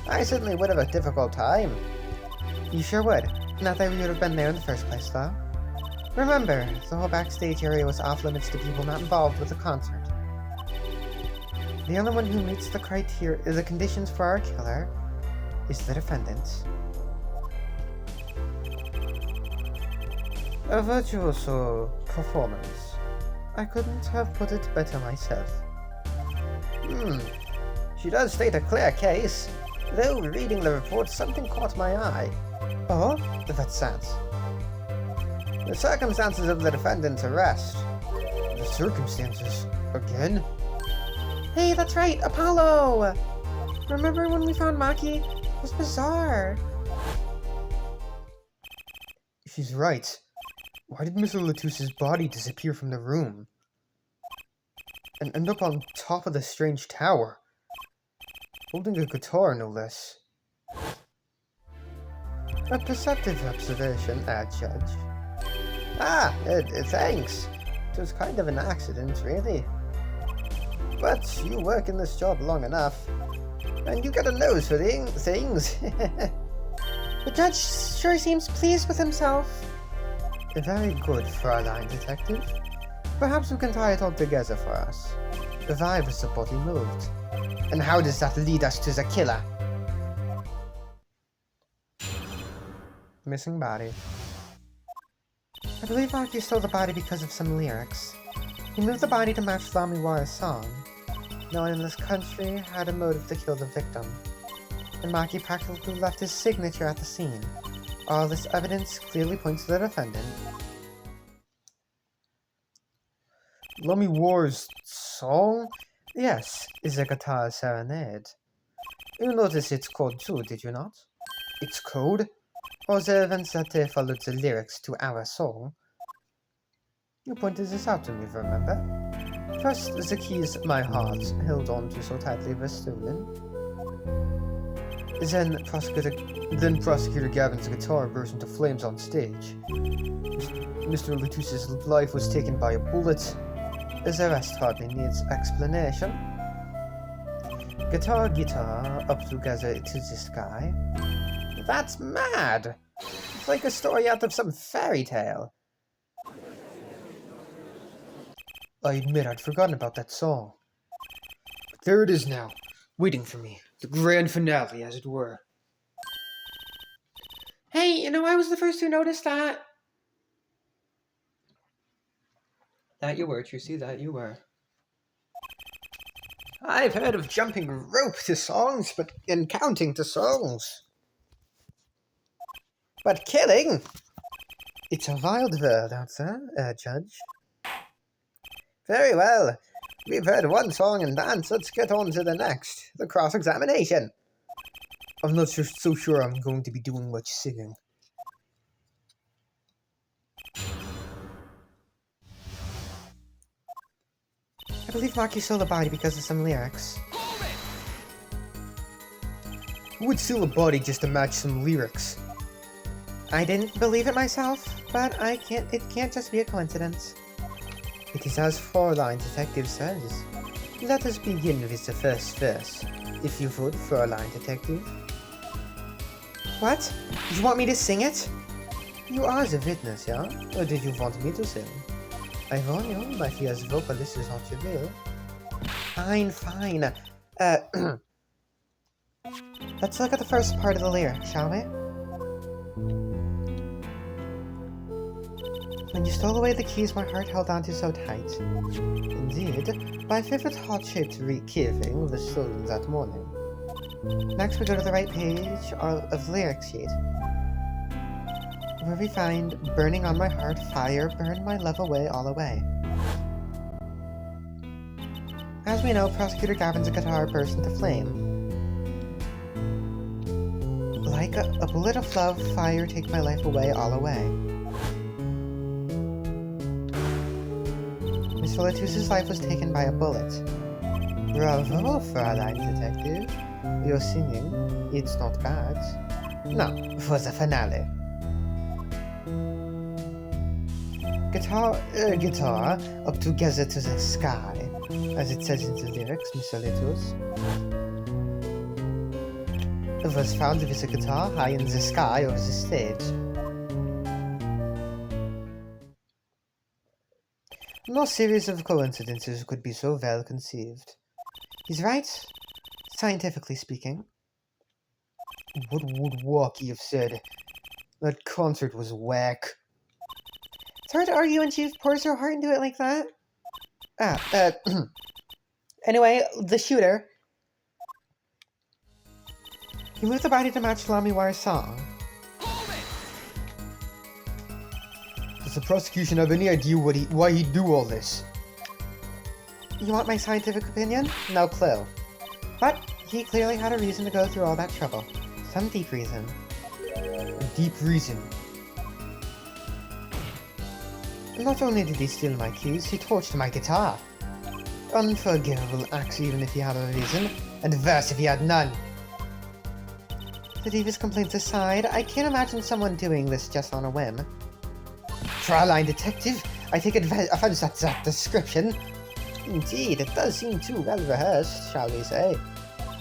I certainly would have a difficult time. You sure would. Not that we would have been there in the first place, though. Remember, the whole backstage area was off limits to people not involved with the concert. The only one who meets the criteria, the conditions for our killer, is the defendant. A virtuoso performance. I couldn't have put it better myself. She does state a clear case, though reading the report something caught my eye. Oh? That's sad. The circumstances of the defendant's arrest. The circumstances? Again? Hey, that's right, Apollo! Remember when we found Maki? It was bizarre. She's right. Why did Mr. Latusse's body disappear from the room? And end up on top of the strange tower? Holding a guitar, no less. A perceptive observation, Judge. Thanks. It was kind of an accident, really. But you work in this job long enough, and you got a nose for things. The judge sure seems pleased with himself. Very good, Fräulein Detective. Perhaps we can tie it all together for us. Why was the body moved? And how does that lead us to the killer? Missing body. I believe Maki stole the body because of some lyrics. He moved the body to match Lamiwara's song. No one in this country had a motive to kill the victim, and Maki practically left his signature at the scene. All this evidence clearly points to the defendant. Lamiwara's song? Yes, is a guitar serenade. You noticed it's code too, did you not? It's code? Or the events that followed the lyrics to our song. You pointed this out to me, remember? First, the keys my heart held on to so tightly were stolen. Then Prosecutor Gavin's guitar burst into flames on stage. Mr. Latusse's life was taken by a bullet. The rest hardly needs explanation. Guitar, up together to the sky. That's mad! It's like a story out of some fairy tale. I admit I'd forgotten about that song. But there it is now, waiting for me. The grand finale, as it were. Hey, you know, I was the first to notice that. That you were, Trucy, that you were. I've heard of jumping rope to songs, and counting to songs. But killing? It's a wild world out there, Judge. Very well. We've heard one song and dance. Let's get on to the next. The cross-examination. I'm not so sure I'm going to be doing much singing. I believe Maki stole the body because of some lyrics. Who would steal a body just to match some lyrics? I didn't believe it myself, but it can't just be a coincidence. It is as Fräulein Detective says. Let us begin with the first verse, if you would, Fräulein Detective. What? You want me to sing it? You are the witness, yeah? Or did you want me to sing? I warn you, my fierce vocalist is not your bill. Fine. Let's look at the first part of the lyric, shall we? When you stole away the keys my heart held onto so tight. Indeed, my favorite heart-shaped keyring was stolen that morning. Next we go to the right page of the lyric sheet, where we find, burning on my heart, fire burned my love away, all away. As we know, Prosecutor Gavin's guitar burst into flame. Like a bullet of love, fire take my life away, all away. Mr. Latusse's life was taken by a bullet. Bravo, Fräulein Detective. Your singing, it's not bad. Now, for the finale. guitar up together to the sky, as it says in the lyrics, Mr. Littles. It was found with a guitar high in the sky over the stage. No series of coincidences could be so well conceived. He's right, scientifically speaking. What would Walkie have said? That concert was whack. It's hard to argue when she pours her heart into it like that. Anyway, the shooter. He moved the body to match Lamiwar's song. Does the prosecution have any idea why he'd do all this? You want my scientific opinion? No clue. But he clearly had a reason to go through all that trouble. Some deep reason. A deep reason. Not only did he steal my keys, he torched my guitar. Unforgivable acts even if he had a reason, and worse if he had none. To leave his complaints aside, I can't imagine someone doing this just on a whim. Fraulein Detective, I take offense at that description. Indeed, it does seem too well rehearsed, shall we say.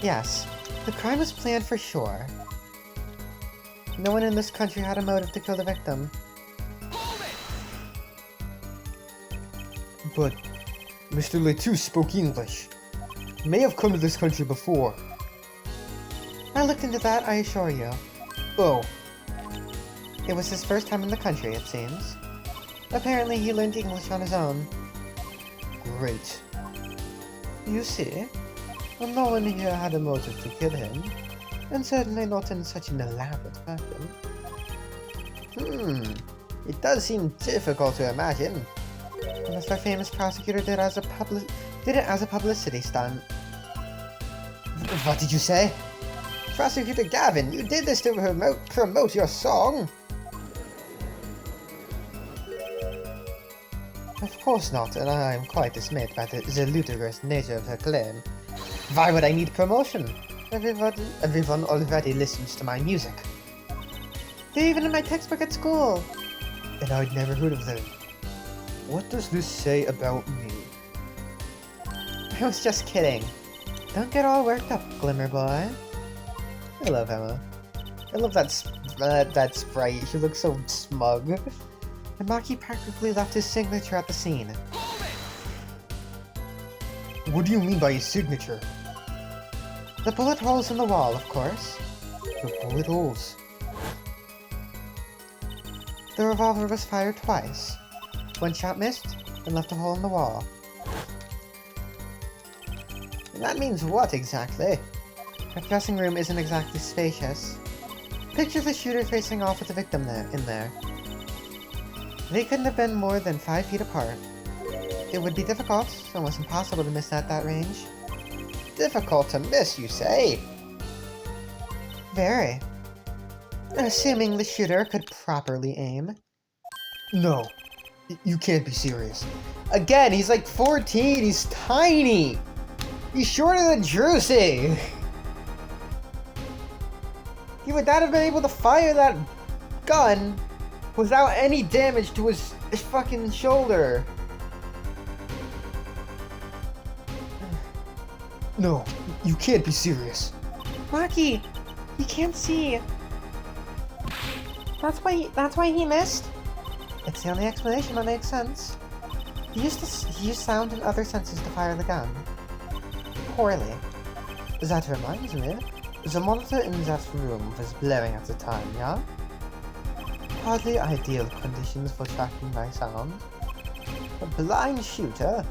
Yes, the crime was planned for sure. No one in this country had a motive to kill the victim. But Mr. Letou spoke English. He may have come to this country before. I looked into that, I assure you. Oh. It was his first time in the country, it seems. Apparently he learned English on his own. Great. You see, no one here had a motive to kill him, and certainly not in such an elaborate fashion. It does seem difficult to imagine. Unless our famous prosecutor did it as a publicity stunt. What did you say? Prosecutor Gavin, you did this to promote your song! Of course not, and I am quite dismayed by the ludicrous nature of her claim. Why would I need promotion? Everyone already listens to my music. They're even in my textbook at school! And I'd never heard of them. What does this say about me? I was just kidding. Don't get all worked up, Glimmer Boy. I love Emma. I love that sprite. She looks so smug. And Maki practically left his signature at the scene. What do you mean by his signature? The bullet holes in the wall, of course. The bullet holes? The revolver was fired twice. One shot missed, and left a hole in the wall. And that means what, exactly? Our dressing room isn't exactly spacious. Picture the shooter facing off with the victim in there. They couldn't have been more than 5 feet apart. It would be difficult, almost impossible to miss at that range. Difficult to miss, you say? Very. Assuming the shooter could properly aim. No. You can't be serious. Again, he's like 14, he's tiny! He's shorter than Drusy! He would not have been able to fire that gun without any damage to his fucking shoulder. No, you can't be serious. Maki, he can't see. That's why he missed? It's the only explanation that makes sense. He used sound and other senses to fire the gun. Poorly. That reminds me, the monitor in that room was blaring at the time, yeah? Hardly ideal conditions for tracking my sound. A blind shooter?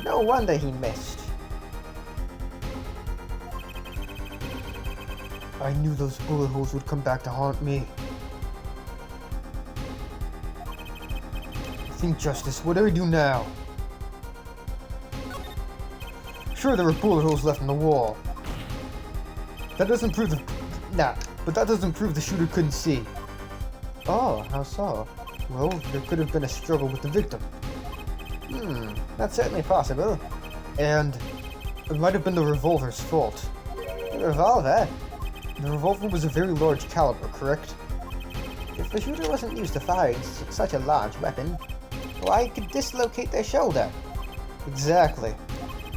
No wonder he missed. I knew those bullet holes would come back to haunt me. Think Justice, what do I do now? Sure, there were bullet holes left in the wall. That doesn't prove but that doesn't prove the shooter couldn't see. Oh, how so? Well, there could have been a struggle with the victim. That's certainly possible. And it might have been the revolver's fault. The revolver? The revolver was a very large caliber, correct? If The shooter wasn't used to firing such a large weapon, or I could dislocate their shoulder. Exactly.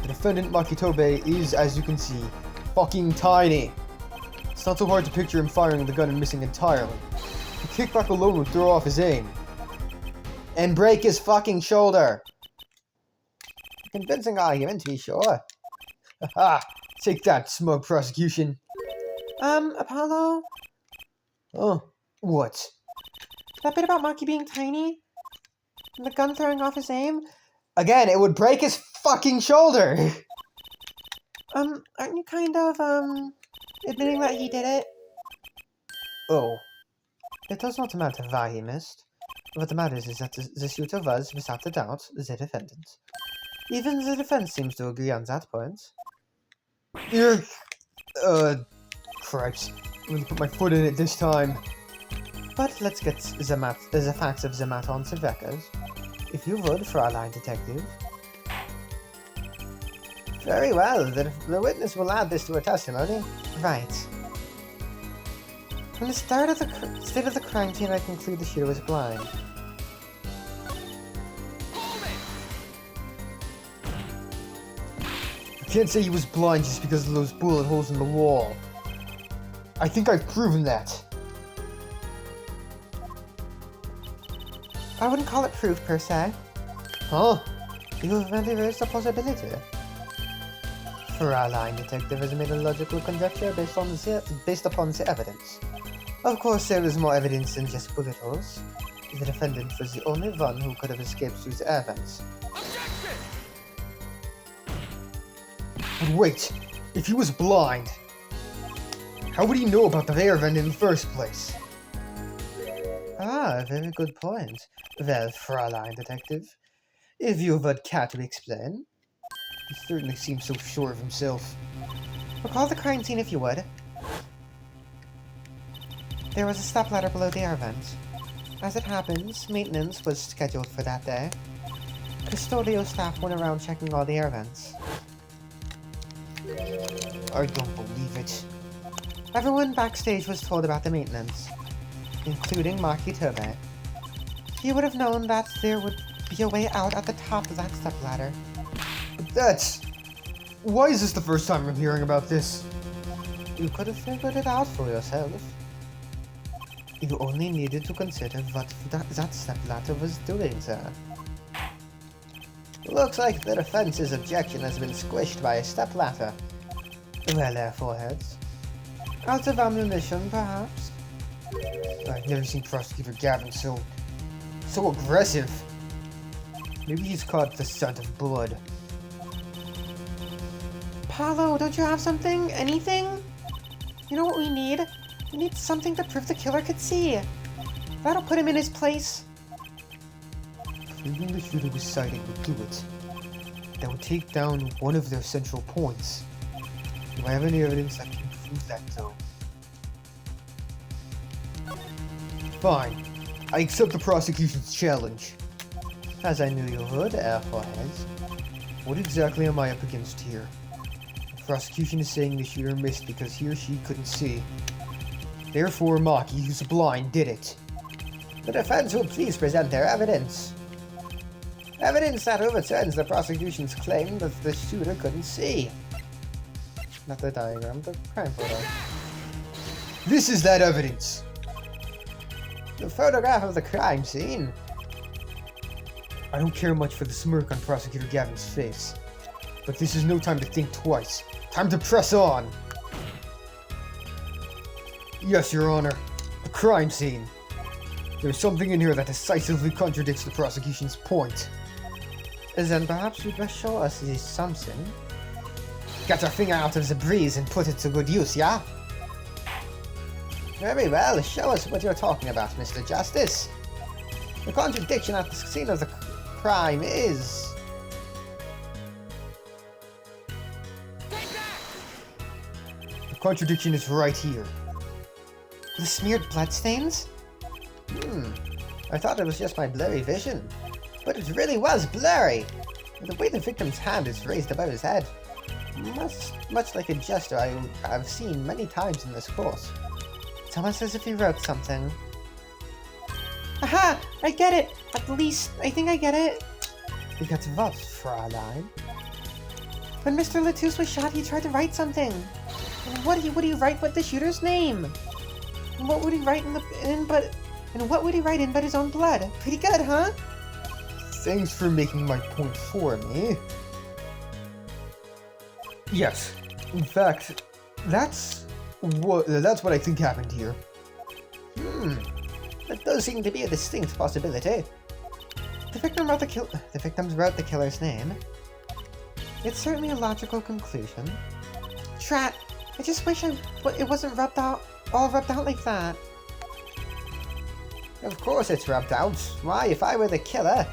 The defendant Makitobe is, as you can see, fucking tiny. It's not so hard to picture him firing the gun and missing entirely. A kickback alone would throw off his aim. And break his fucking shoulder! Convincing argument, to be sure. Haha! Take that, smug prosecution. Apollo? Oh, what? That bit about Maki being tiny? And the gun throwing off his aim? Again, it would break his fucking shoulder! Aren't you kind of, admitting that he did it? Oh. It does not matter why he missed. What matters is that the shooter was, without a doubt, the defendant. Even the defense seems to agree on that point. You're... Cripes. I'm gonna put my foot in it this time. But let's get the facts of the matter on the record. If you would, Fraulein Detective. Very well, the witness will add this to her testimony. Right. From the start of the crime scene, I conclude the shooter was blind. I can't say he was blind just because of those bullet holes in the wall. I think I've proven that. I wouldn't call it proof, per se. Huh? You have reversed the possibility. Fraulein Detective has made a logical conjecture based upon the evidence. Of course, there is more evidence than just bullet holes. The defendant was the only one who could have escaped through the air vents. But wait, if he was blind, how would he know about the air vent in the first place? Ah, very good point. Well, Fraulein Detective, if you would care to explain. He certainly seems so sure of himself. Recall the crime scene if you would. There was a stepladder below the air vent. As it happens, maintenance was scheduled for that day. Custodial staff went around checking all the air vents. I don't believe it. Everyone backstage was told about the maintenance, including Maki Tobe. He would have known that there would be a way out at the top of that stepladder. But that's... Why is this the first time I'm hearing about this? You could have figured it out for yourself. You only needed to consider what that stepladder was doing there. Looks like the defense's objection has been squished by a stepladder. Well, their foreheads. Out of ammunition, perhaps? I've never seen Prosecutor Gavin so aggressive. Maybe he's caught the scent of blood. Paulo, don't you have something? Anything? You know what we need? We need something to prove the killer could see. That'll put him in his place. Proving the shooter was sighted would do it. That would take down one of their central points. Do I have any evidence that can prove that, though? Fine. I accept the prosecution's challenge. As I knew you would, Airforeheads. What exactly am I up against here? The prosecution is saying the shooter missed because he or she couldn't see. Therefore, Maki, who's blind, did it. The defense will please present their evidence. Evidence that overturns the prosecution's claim that the shooter couldn't see. Not the diagram, the crime photo. This is that evidence! The photograph of the crime scene. I don't care much for the smirk on Prosecutor Gavin's face. But this is no time to think twice. Time to press on! Yes, Your Honor. A crime scene. There's something in here that decisively contradicts the prosecution's point. Then perhaps you'd best show us this something. Get your finger out of the breeze and put it to good use, yeah? Very well, show us what you're talking about, Mr. Justice. The contradiction at the scene of the crime is... The contradiction is right here. The smeared bloodstains? I thought it was just my blurry vision. But it really was blurry! The way the victim's hand is raised above his head. Much like a gesture I have seen many times in this course. It's almost as if he wrote something. Aha! I get it! At least, I think I get it. You got what, Fräulein? When Mr. Latouche was shot, he tried to write something. And what would he write but the shooter's name? And what would he write what would he write in but his own blood? Pretty good, huh? Thanks for making my point for me. Yes, in fact, that's what I think happened here. That does seem to be a distinct possibility. The victims wrote the killer's name. It's certainly a logical conclusion. Drat! I just wish it wasn't all rubbed out like that. Of course it's rubbed out. Why, if I were the killer,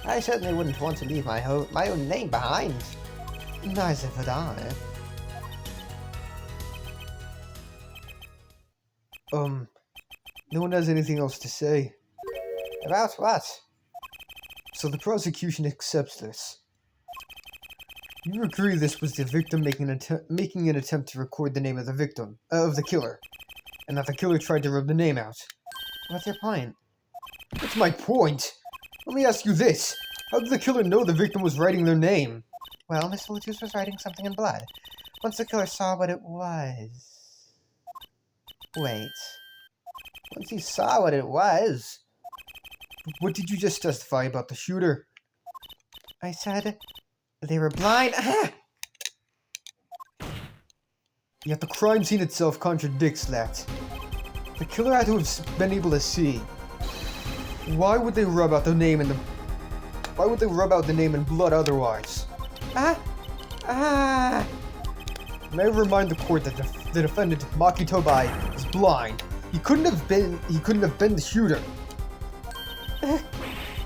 I certainly wouldn't want to leave my own name behind. Neither would I. No one has anything else to say. About what? So the prosecution accepts this. You agree this was the victim making an attempt to record the name of the killer, and that the killer tried to rub the name out. What's your point? What's my point? Let me ask you this. How did the killer know the victim was writing their name? Well, Mr. Latouche was writing something in blood. Once the killer saw what it was... Wait. Once he saw what it was... What did you just testify about the shooter? I said... They were blind. Yet the crime scene itself contradicts that. The killer had to have been able to see. Why would they rub out the name in blood otherwise? May I remind the court that the defendant, Maki Tobai, is blind. He couldn't have been the shooter.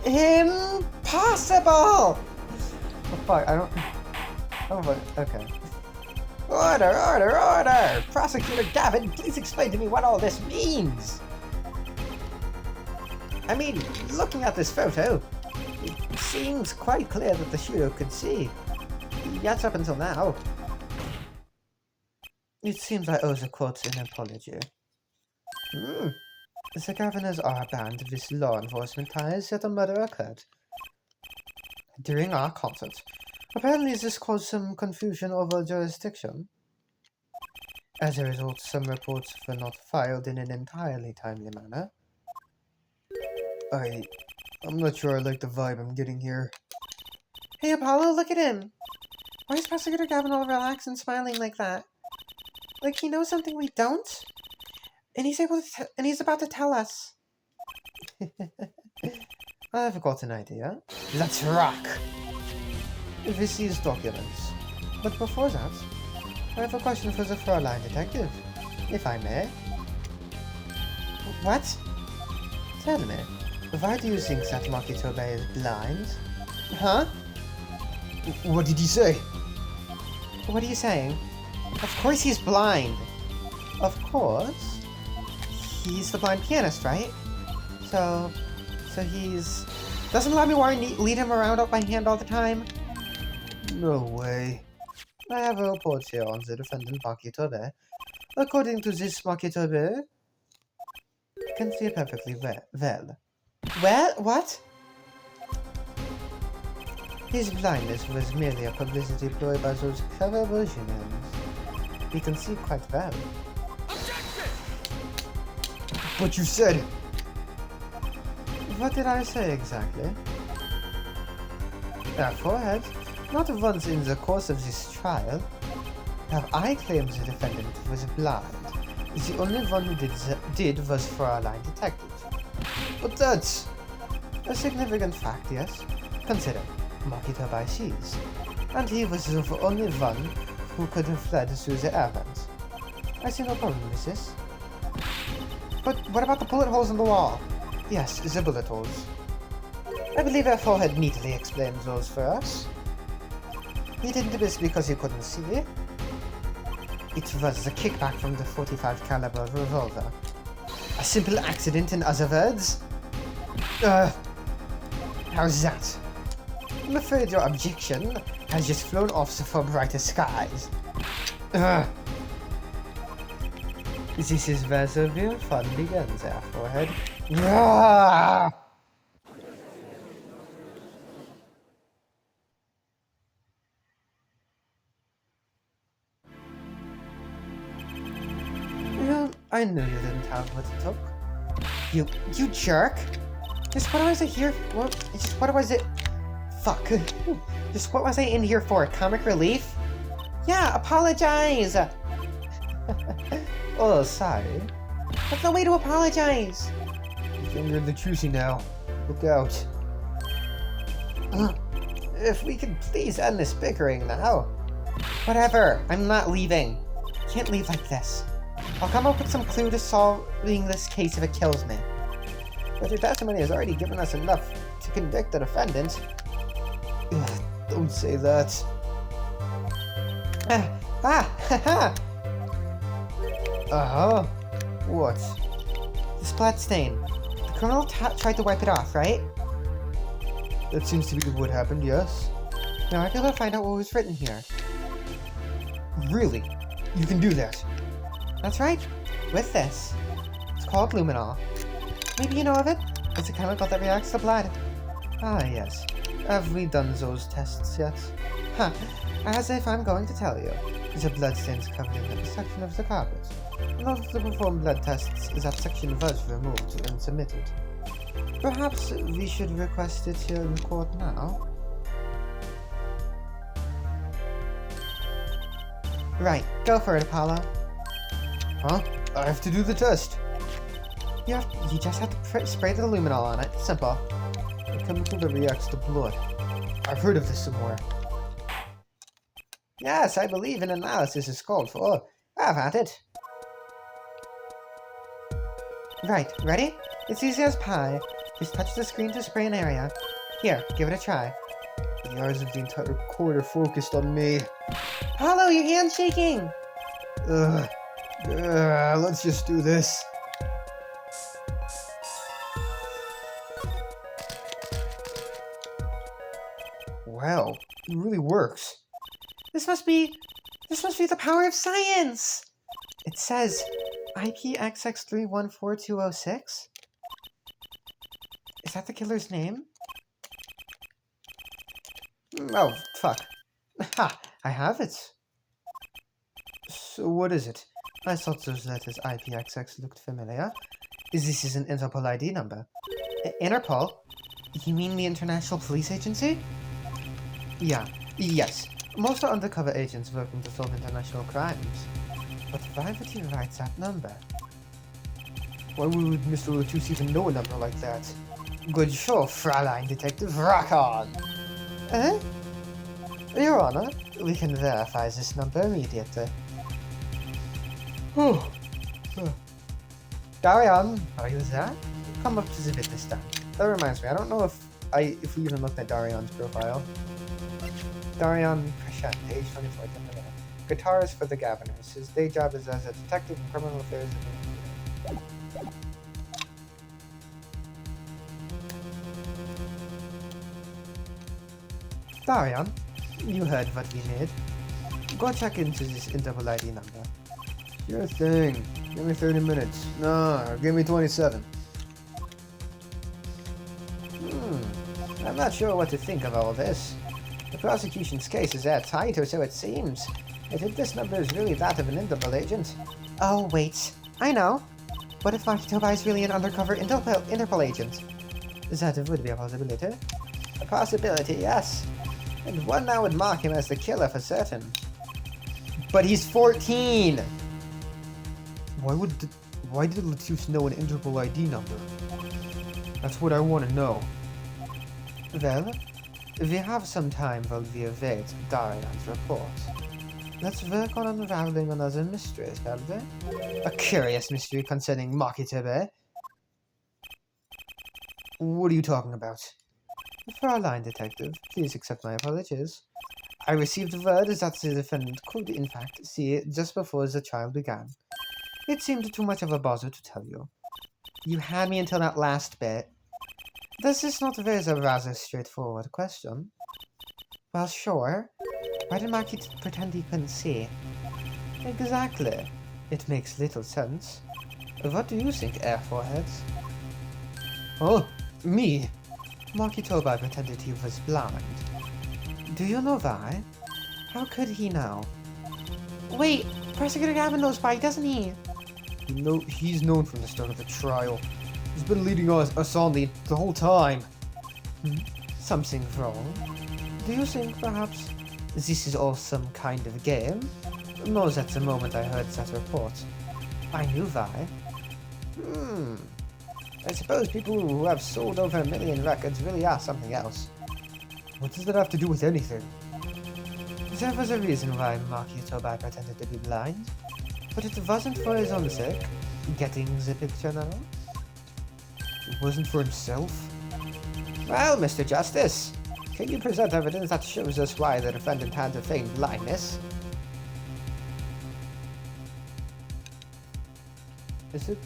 Impossible! Oh, fuck, okay. Order! Prosecutor Gavin, please explain to me what all this means! I mean, looking at this photo, it seems quite clear that the shooter could see. Yes, up until now. It seems I owe the court an apology. The governors are banned of his law enforcement ties, yet a murder occurred during our concert. Apparently this caused some confusion over jurisdiction. As a result, some reports were not filed in an entirely timely manner. I'm not sure I like the vibe I'm getting here. Hey Apollo, look at him! Why is Prosecutor Gavin all relaxed and smiling like that? Like he knows something we don't? And he's about to tell us. I've got an idea. Let's rock! This is documents. But before that, I have a question for the Fräulein detective, if I may. What? Tell me, why do you think that Maki Tobai is blind? Huh? What did he say? What are you saying? Of course he's blind. Of course. He's the blind pianist, right? So he's... Doesn't Lamiwari lead him around by hand all the time? No way. I have a report here on the defendant Maki Tobai. According to this, Maki Tobai can see perfectly well. Well, what? His blindness was merely a publicity ploy by those clever Brazilians. He can see quite well. But you said... What did I say exactly? Forehead, not once in the course of this trial have I claimed the defendant was blind. The only one who did was Fräulein detective. But that's a significant fact, yes? Consider, Maki Tobai sees, and he was the only one who could have fled through the air vents. I see no problem with this. But what about the bullet holes in the wall? Yes, the bullet holes. I believe our forehead neatly explains those for us. He didn't do this because he couldn't see. It was the kickback from the 45 caliber revolver. A simple accident, in other words. How's that? I'm afraid your objection has just flown off for brighter skies. This is where the real fun begins, our forehead. Ah! Well, I knew you didn't have what it took. You jerk! Just what was I here? What was it? Fuck. Just what was I in here for? Comic relief? Yeah, apologize! Oh, sorry. That's no way to apologize! You fingered the Trucy now. Look out. If we could please end this bickering now. Whatever, I'm not leaving. Can't leave like this. I'll come up with some clue to solving this case if it kills me. But your testimony has already given us enough to convict the defendant. Ugh, don't say that. Haha! Uh-huh. What? This blood stain. The criminal tried to wipe it off, right? That seems to be what happened, yes? Now I'd be able to find out what was written here. Really? You can do that? That's right. With this. It's called luminol. Maybe you know of it? It's a chemical that reacts to blood. Ah, yes. Have we done those tests yet? Huh. As if I'm going to tell you. The blood stains covered in that section of the carpet. In order to perform blood tests, that section was removed and submitted. Perhaps we should request it here in court now? Right. Go for it, Apollo. Huh? I have to do the test. You just have to spray the luminol on it. Simple. A chemical that reacts to blood. I've heard of this somewhere. Yes, I believe an analysis is called for. Have at it. Right, ready? It's easy as pie. Just touch the screen to spray an area. Here, give it a try. The eyes of the entire court are focused on me. Apollo, your hand's shaking! Ugh. Let's just do this. Wow, it really works. This must be the power of science! It says IPXX314206? Is that the killer's name? Oh, fuck. Ha! I have it. So what is it? I thought those letters IPXX looked familiar. This is an Interpol ID number. Interpol? You mean the International Police Agency? Yes. Most are undercover agents working to solve international crimes. But why would he write that number? Why would Mr. Latus even know a number like that? Good show, Fraulein Detective. Rock on! Your Honor, we can verify this number immediately. Darian, are you there? Come up to the witness stand. That reminds me, I don't know if we even looked at Darian's profile. Darian Crescent, age 24, Temperament. Guitarist for the Governors. His day job is as a detective in criminal affairs. Darian, you heard what we did. Go check into this Interpol ID number. Sure thing. Give me 30 minutes. No, give me 27. I'm not sure what to think of all this. The prosecution's case is airtight, or so it seems. I think this number is really that of an Interpol agent. Oh, wait. I know. What if Marky Tobai is really an undercover Interpol agent? That would be a possibility. A possibility, yes. And one that would mark him as the killer for certain. But he's 14! Why did Latus know an Interpol ID number? That's what I want to know. Well, we have some time while we await Darian's report. Let's work on unraveling another mystery, shall we? A curious mystery concerning Makitabe. What are you talking about? Fraulein Detective, please accept my apologies. I received word that the defendant could, in fact, see it just before the trial began. It seemed too much of a bother to tell you. You had me until that last bit. Does this not raise a rather straightforward question? Well, sure. Why did Marky pretend he couldn't see? Exactly. It makes little sense. What do you think, Air Foreheads? Oh, me? Marky Tobai pretended he was blind. Do you know why? How could he know? Wait, Prosecutor Gavin knows why, doesn't he? He's known from the start of the trial. He's been leading us on the whole time. Something wrong? Do you think perhaps this is all some kind of game? No, that's the moment I heard that report. I knew why. I suppose people who have sold over 1 million records really are something else. What does that have to do with anything? There was a reason why Maki Tobai pretended to be blind, but it wasn't for his own sake. Getting the picture now? It wasn't for himself? Well, Mr. Justice, can you present evidence that shows us why the defendant had to feign blindness? Is it?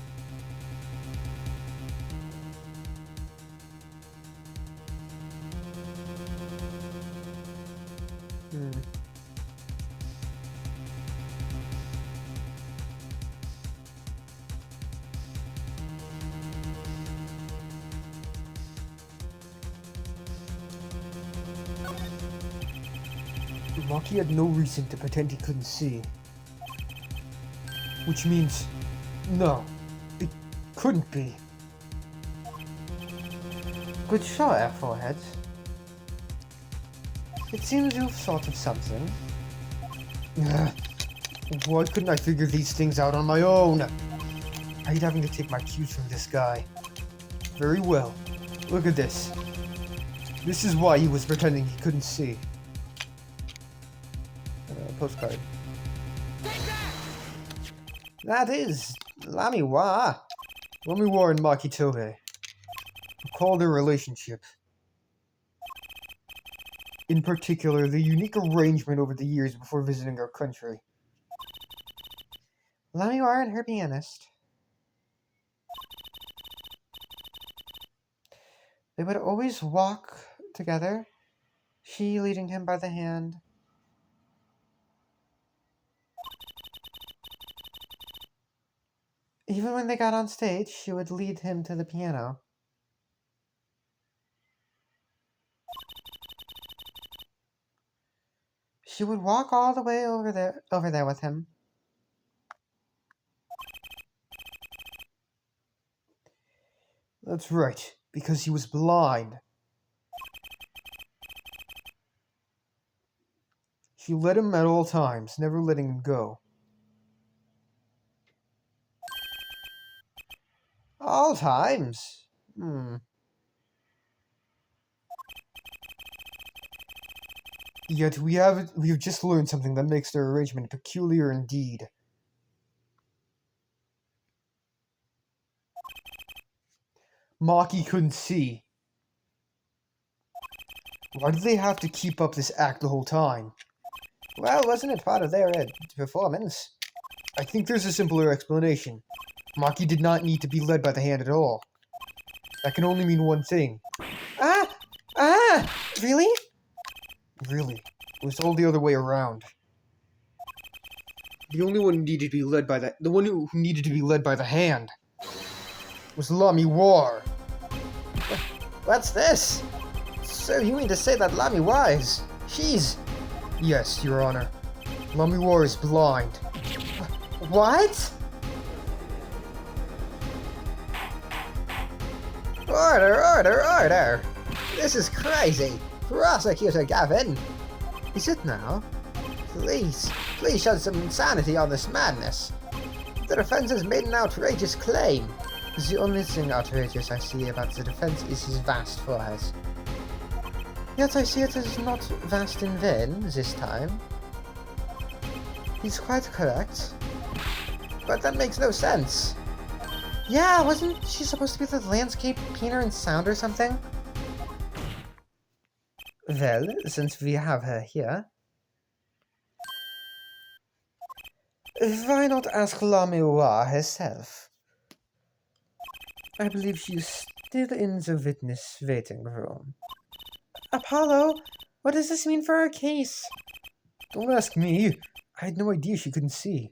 Maki had no reason to pretend he couldn't see. Which means, no, it couldn't be. Good show, Airforehead. It seems you've thought of something. Why couldn't I figure these things out on my own? I hate having to take my cues from this guy. Very well. Look at this. This is why he was pretending he couldn't see. Postcard. That is Lamiwa. Lamiwa and Maki Tohei. Recall their relationship. In particular, the unique arrangement over the years before visiting our country. Lamiwa and her pianist. They would always walk together, she leading him by the hand. Even when they got on stage, she would lead him to the piano. She would walk all the way over there with him. That's right, because he was blind. She led him at all times, never letting him go. All times? Yet we've just learned something that makes their arrangement peculiar indeed. Maki couldn't see. Why did they have to keep up this act the whole time? Well, wasn't it part of their performance? I think there's a simpler explanation. Maki did not need to be led by the hand at all. That can only mean one thing. Really? Really, it was all the other way around. The only one who needed to be led by the one who needed to be led by the hand was Lamiwa. What's this? So you mean to say that Lamiwa is... she's... Yes, Your Honor. Lamiwa is blind. What? Order! This is crazy! Prosecutor Gavin! Is it now? Please show some insanity on this madness. The defense has made an outrageous claim. The only thing outrageous I see about the defense is his vast forehead. Yet I see it is not vast in vain this time. He's quite correct. But that makes no sense. Yeah, wasn't she supposed to be the landscape painter in sound or something? Well, since we have her here, why not ask Lamiwa herself? I believe she's still in the witness waiting room. Apollo, what does this mean for our case? Don't ask me. I had no idea she couldn't see.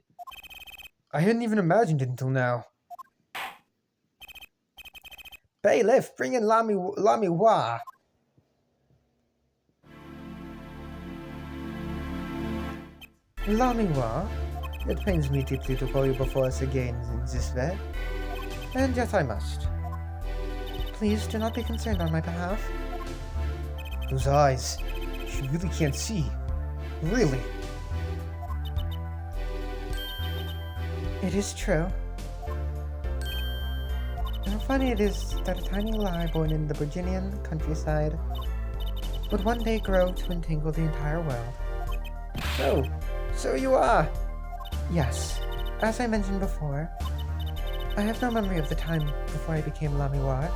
I hadn't even imagined it until now. Bailiff, bring in Lamiwa. Lamiwa? It pains me deeply to call you before us again in this way, and yet I must. Please do not be concerned on my behalf. Those eyes. She really can't see. Really. It is true. How funny it is that a tiny lie born in the Virginian countryside would one day grow to entangle the entire world. So you are? Yes. As I mentioned before, I have no memory of the time before I became Lamiwar.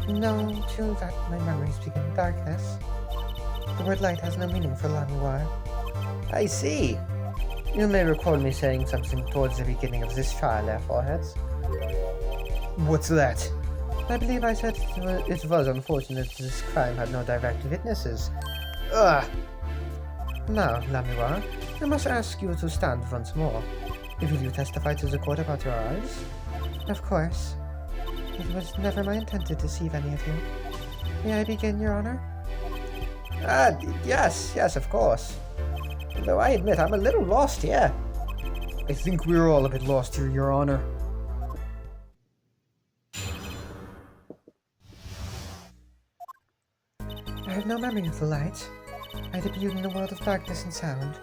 No, too, that my memories begin in darkness. The word light has no meaning for Lamiwar. I see. You may recall me saying something towards the beginning of this trial, Airforeheads. What's that? I believe I said it was unfortunate this crime had no direct witnesses. Ugh! Now, Lamiwar, I must ask you to stand once more. Will you testify to the court about your eyes? Of course. It was never my intent to deceive any of you. May I begin, Your Honor? Yes, of course. Though I admit I'm a little lost here. I think we're all a bit lost here, Your Honor. I have no memory of the light. I debuted in a world of darkness and sound.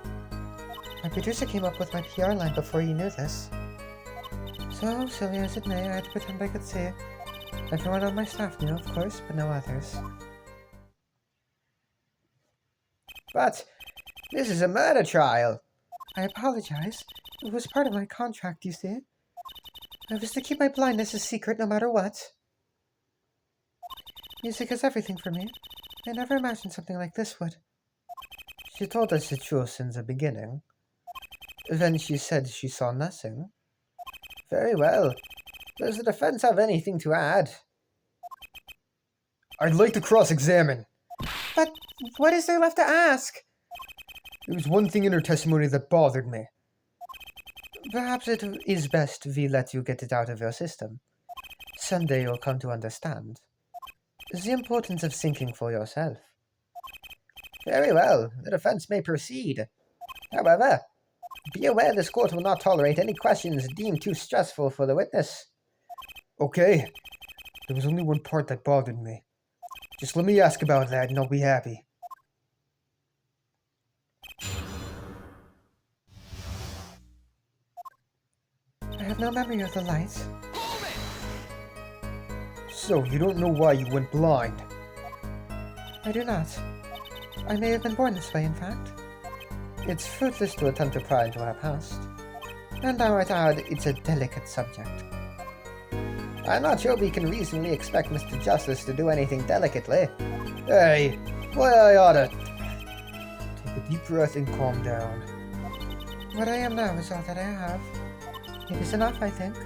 My producer came up with my PR line before he knew this. So, silly as it may, I had to pretend I could see. Everyone on my staff knew, of course, but no others. But this is a murder trial. I apologize. It was part of my contract, you see. I was to keep my blindness a secret no matter what. Music is everything for me. I never imagined something like this would. She told us the truth in the beginning. Then she said she saw nothing. Very well. Does the defense have anything to add? I'd like to cross-examine. But what is there left to ask? There was one thing in her testimony that bothered me. Perhaps it is best we let you get it out of your system. Someday you'll come to understand the importance of thinking for yourself. Very well, the defense may proceed. However, be aware this court will not tolerate any questions deemed too stressful for the witness. Okay. There was only one part that bothered me. Just let me ask about that and I'll be happy. I have no memory of the light. So, you don't know why you went blind? I do not. I may have been born this way, in fact. It's fruitless to attempt to pry into our past. And I might add, it's a delicate subject. I'm not sure we can reasonably expect Mr. Justice to do anything delicately. Hey, why I oughta... Take a deep breath and calm down. What I am now is all that I have. It is enough, I think.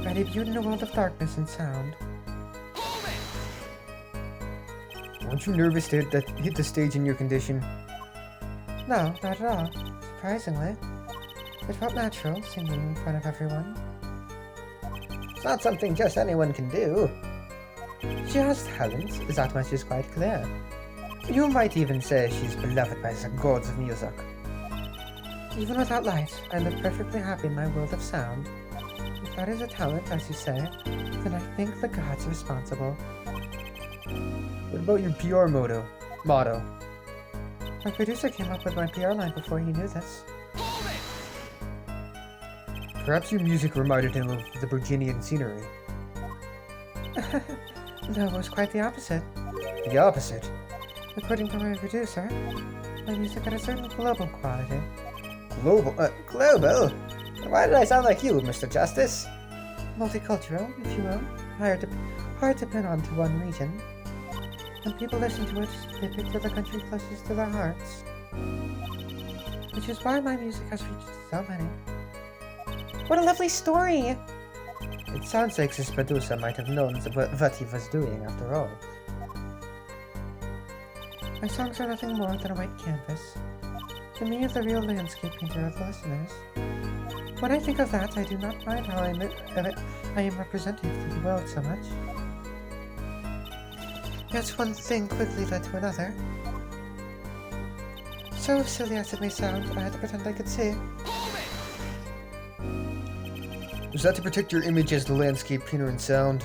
I debuted in a world of darkness and sound. Aren't you nervous to hit the stage in your condition? No, not at all. Surprisingly. It felt natural, singing in front of everyone. It's not something just anyone can do. She has talent, that much is quite clear. You might even say she's beloved by the gods of music. Even without light, I live perfectly happy in my world of sound. If that is a talent, as you say, then I think the gods are responsible. What about your PR motto? My producer came up with my PR line before he knew this. Perhaps your music reminded him of the Virginian scenery. No, it was quite the opposite. The opposite? According to my producer, my music had a certain global quality. Global? Global? Why did I sound like you, Mr. Justice? Multicultural, if you will. Hard to pin on to one region. When people listen to it, they picture the country closest to their hearts. Which is why my music has reached so many. What a lovely story! It sounds like this producer might have known what he was doing after all. My songs are nothing more than a white canvas. To me, the real landscape painter of the listeners. When I think of that, I do not mind how I I am representing to the world so much. Yet one thing quickly led to another. So silly as it may sound, I had to pretend I could see. Was that to protect your image as the landscape painter in sound?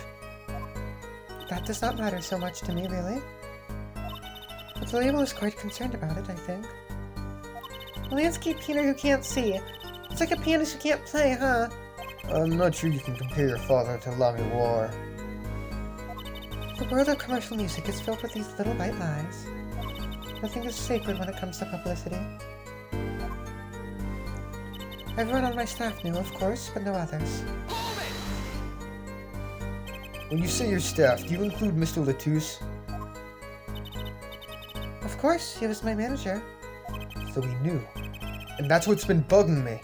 That does not matter so much to me, really. But the label is quite concerned about it, I think. A landscape painter who can't see. It's like a pianist who can't play, huh? I'm not sure you can compare your father to Lamy War. The world of commercial music is filled with these little white lies. Nothing is sacred when it comes to publicity. Everyone on my staff knew, of course, but no others. When you say your staff, do you include Mr. Latouche? Of course, he was my manager. So he knew. And that's what's been bugging me.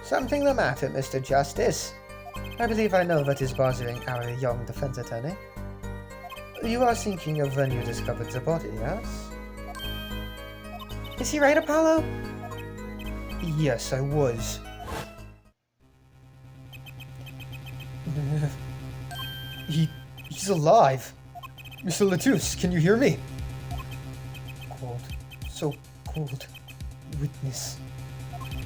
Something the matter, Mr. Justice? I believe I know what is bothering our young defense attorney. You are thinking of when you discovered the body, yes? Is he right, Apollo? Yes, I was. He's alive. Mr. Latouche, can you hear me? Cold. So cold. Witness.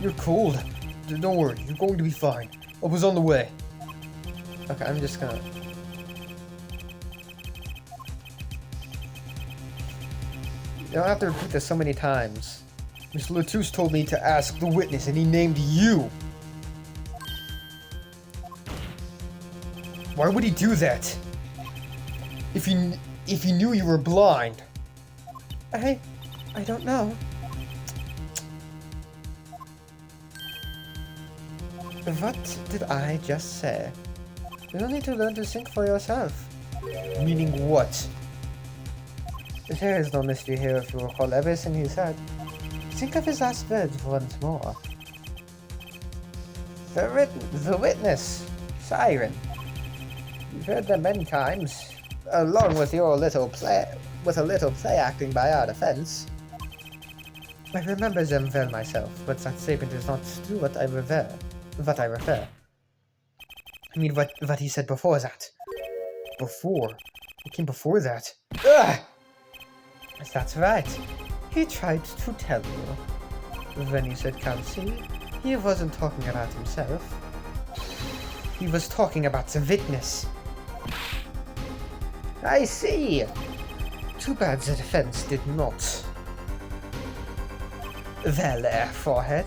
You're cold. Don't worry, you're going to be fine. I was on the way. Okay, I'm just gonna... You don't have to repeat this so many times. Mr. Latouche told me to ask the witness, and he named you. Why would he do that? If he knew you were blind. I don't know. What did I just say? You need to learn to think for yourself. Meaning what? There is no mystery here if you recall everything he said. Think of his last words once more. The witness. Siren. You've heard them many times, along with your little play acting by our defense. I remember them well myself, but that statement is not to what I refer. I mean, what he said before that. Before? What came before that? Ugh! That's right. He tried to tell you. When he said can't see, he wasn't talking about himself. He was talking about the witness. I see. Too bad the defense did not. Well, forehead.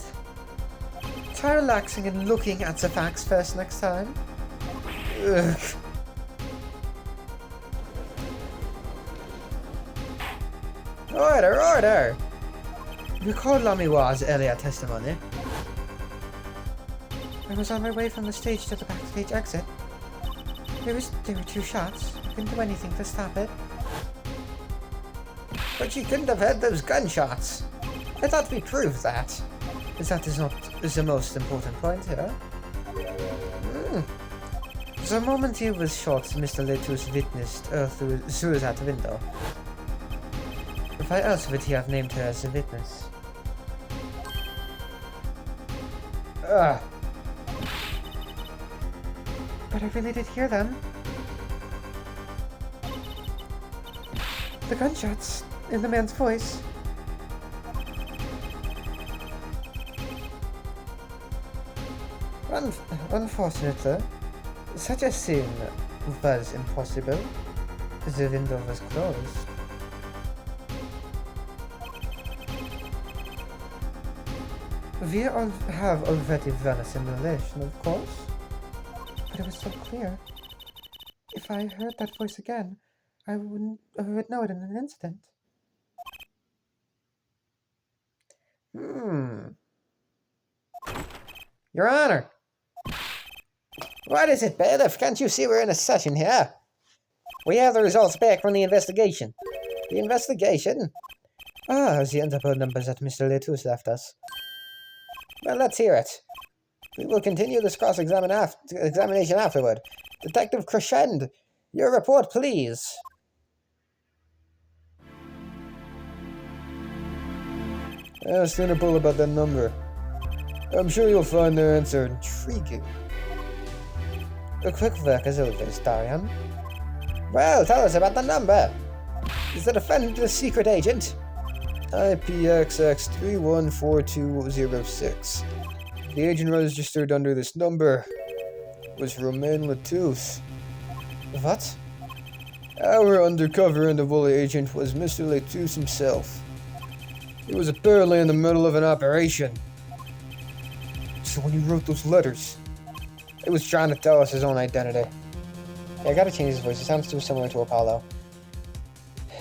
Try relaxing and looking at the facts first next time. Ugh. Order, order! Recall Lamiwa's earlier testimony. I was on my way from the stage to the backstage exit. There were 2 shots. I couldn't do anything to stop it. But you couldn't have heard those gunshots. I thought we proved that. That is not the most important point here. The moment he was shot, Mr. Latouche witnessed her through that window. Why else would he have named her as a witness? Ugh. But I really did hear them. The gunshots in the man's voice. Unfortunately, such a scene was impossible. The window was closed. We all have already run a simulation, of course. But it was so clear. If I heard that voice again, I would know it in an instant. Your Honor! What is it, bailiff? Can't you see we're in a session here? We have the results back from the investigation. The investigation? Ah, the Interpol numbers that Mr. Latouche left us. Well, let's hear it. We will continue this cross-examination afterward. Detective Crescend, your report, please. Ask Interpol about that number. I'm sure you'll find their answer intriguing. A quick work as always, Darian. Well, tell us about the number. Is the defendant a secret agent? IPXX314206. The agent registered under this number was Romain Latouche. What? Our undercover Indivoli agent was Mr. Latouche himself. He was apparently in the middle of an operation. So when he wrote those letters, He was trying to tell us his own identity. Yeah, I gotta change his voice. It sounds too similar to Apollo.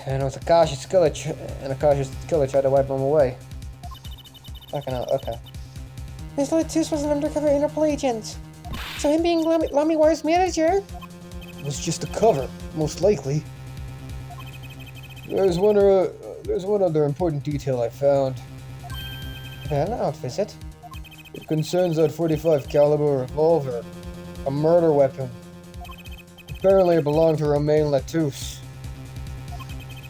And it was a cautious killer, tried to wipe him away. Fucking hell, okay. Mr. Latouche was an undercover Interpol agent. So him being Lamiwar's manager? was just a cover, most likely. There's one other important detail I found. Well, I'll visit. It concerns that 45 caliber revolver, a murder weapon. Apparently it belonged to Romain Latouche.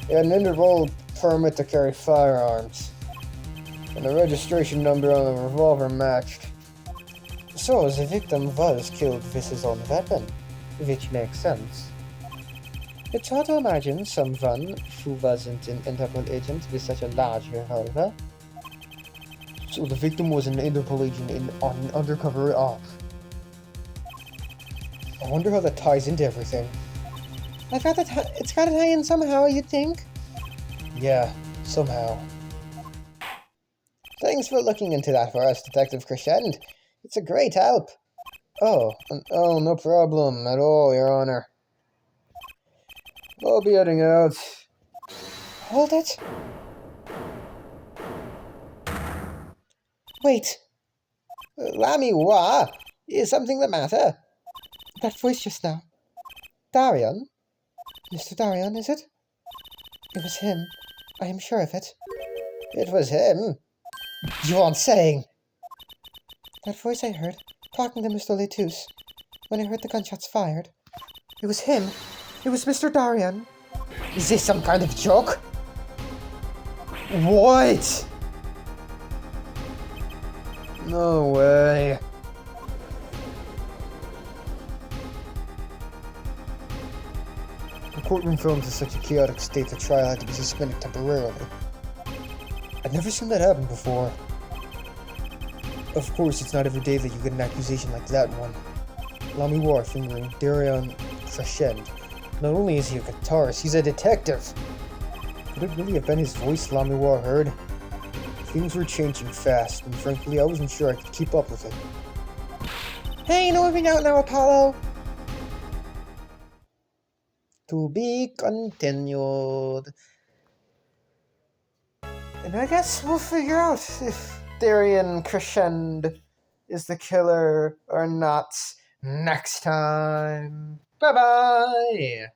He had an Interpol permit to carry firearms, and the registration number on the revolver matched. So the victim was killed with his own weapon, which makes sense. It's hard to imagine someone who wasn't an Interpol agent with such a large revolver. So the victim was an Interpol agent on an undercover op. I wonder how that ties into everything. It's gotta tie in somehow, you'd think. Yeah, somehow. Thanks for looking into that for us, Detective Crescend. It's a great help. Oh, no problem at all, Your Honor. I'll be heading out. Hold it. Wait. Lamiwa, is something the matter? That voice just now. Darian? Mr. Darian, is it? It was him. I am sure of it. It was him? You aren't saying? That voice I heard, talking to Mr. Latouche, when I heard the gunshots fired. It was him. It was Mr. Darian. Is this some kind of joke? What? No way. The courtroom fell into such a chaotic state the trial had to be suspended temporarily. I'd never seen that happen before. Of course, it's not every day that you get an accusation like that one. Lamiwar fingering Darian Crescend. Not only is he a guitarist, he's a detective. Could it really have been his voice Lamiwar heard? Things were changing fast, and frankly, I wasn't sure I could keep up with it. Hey, no moving out now, Apollo. To be continued. And I guess we'll figure out if Darian Crescend is the killer or not next time. Bye-bye!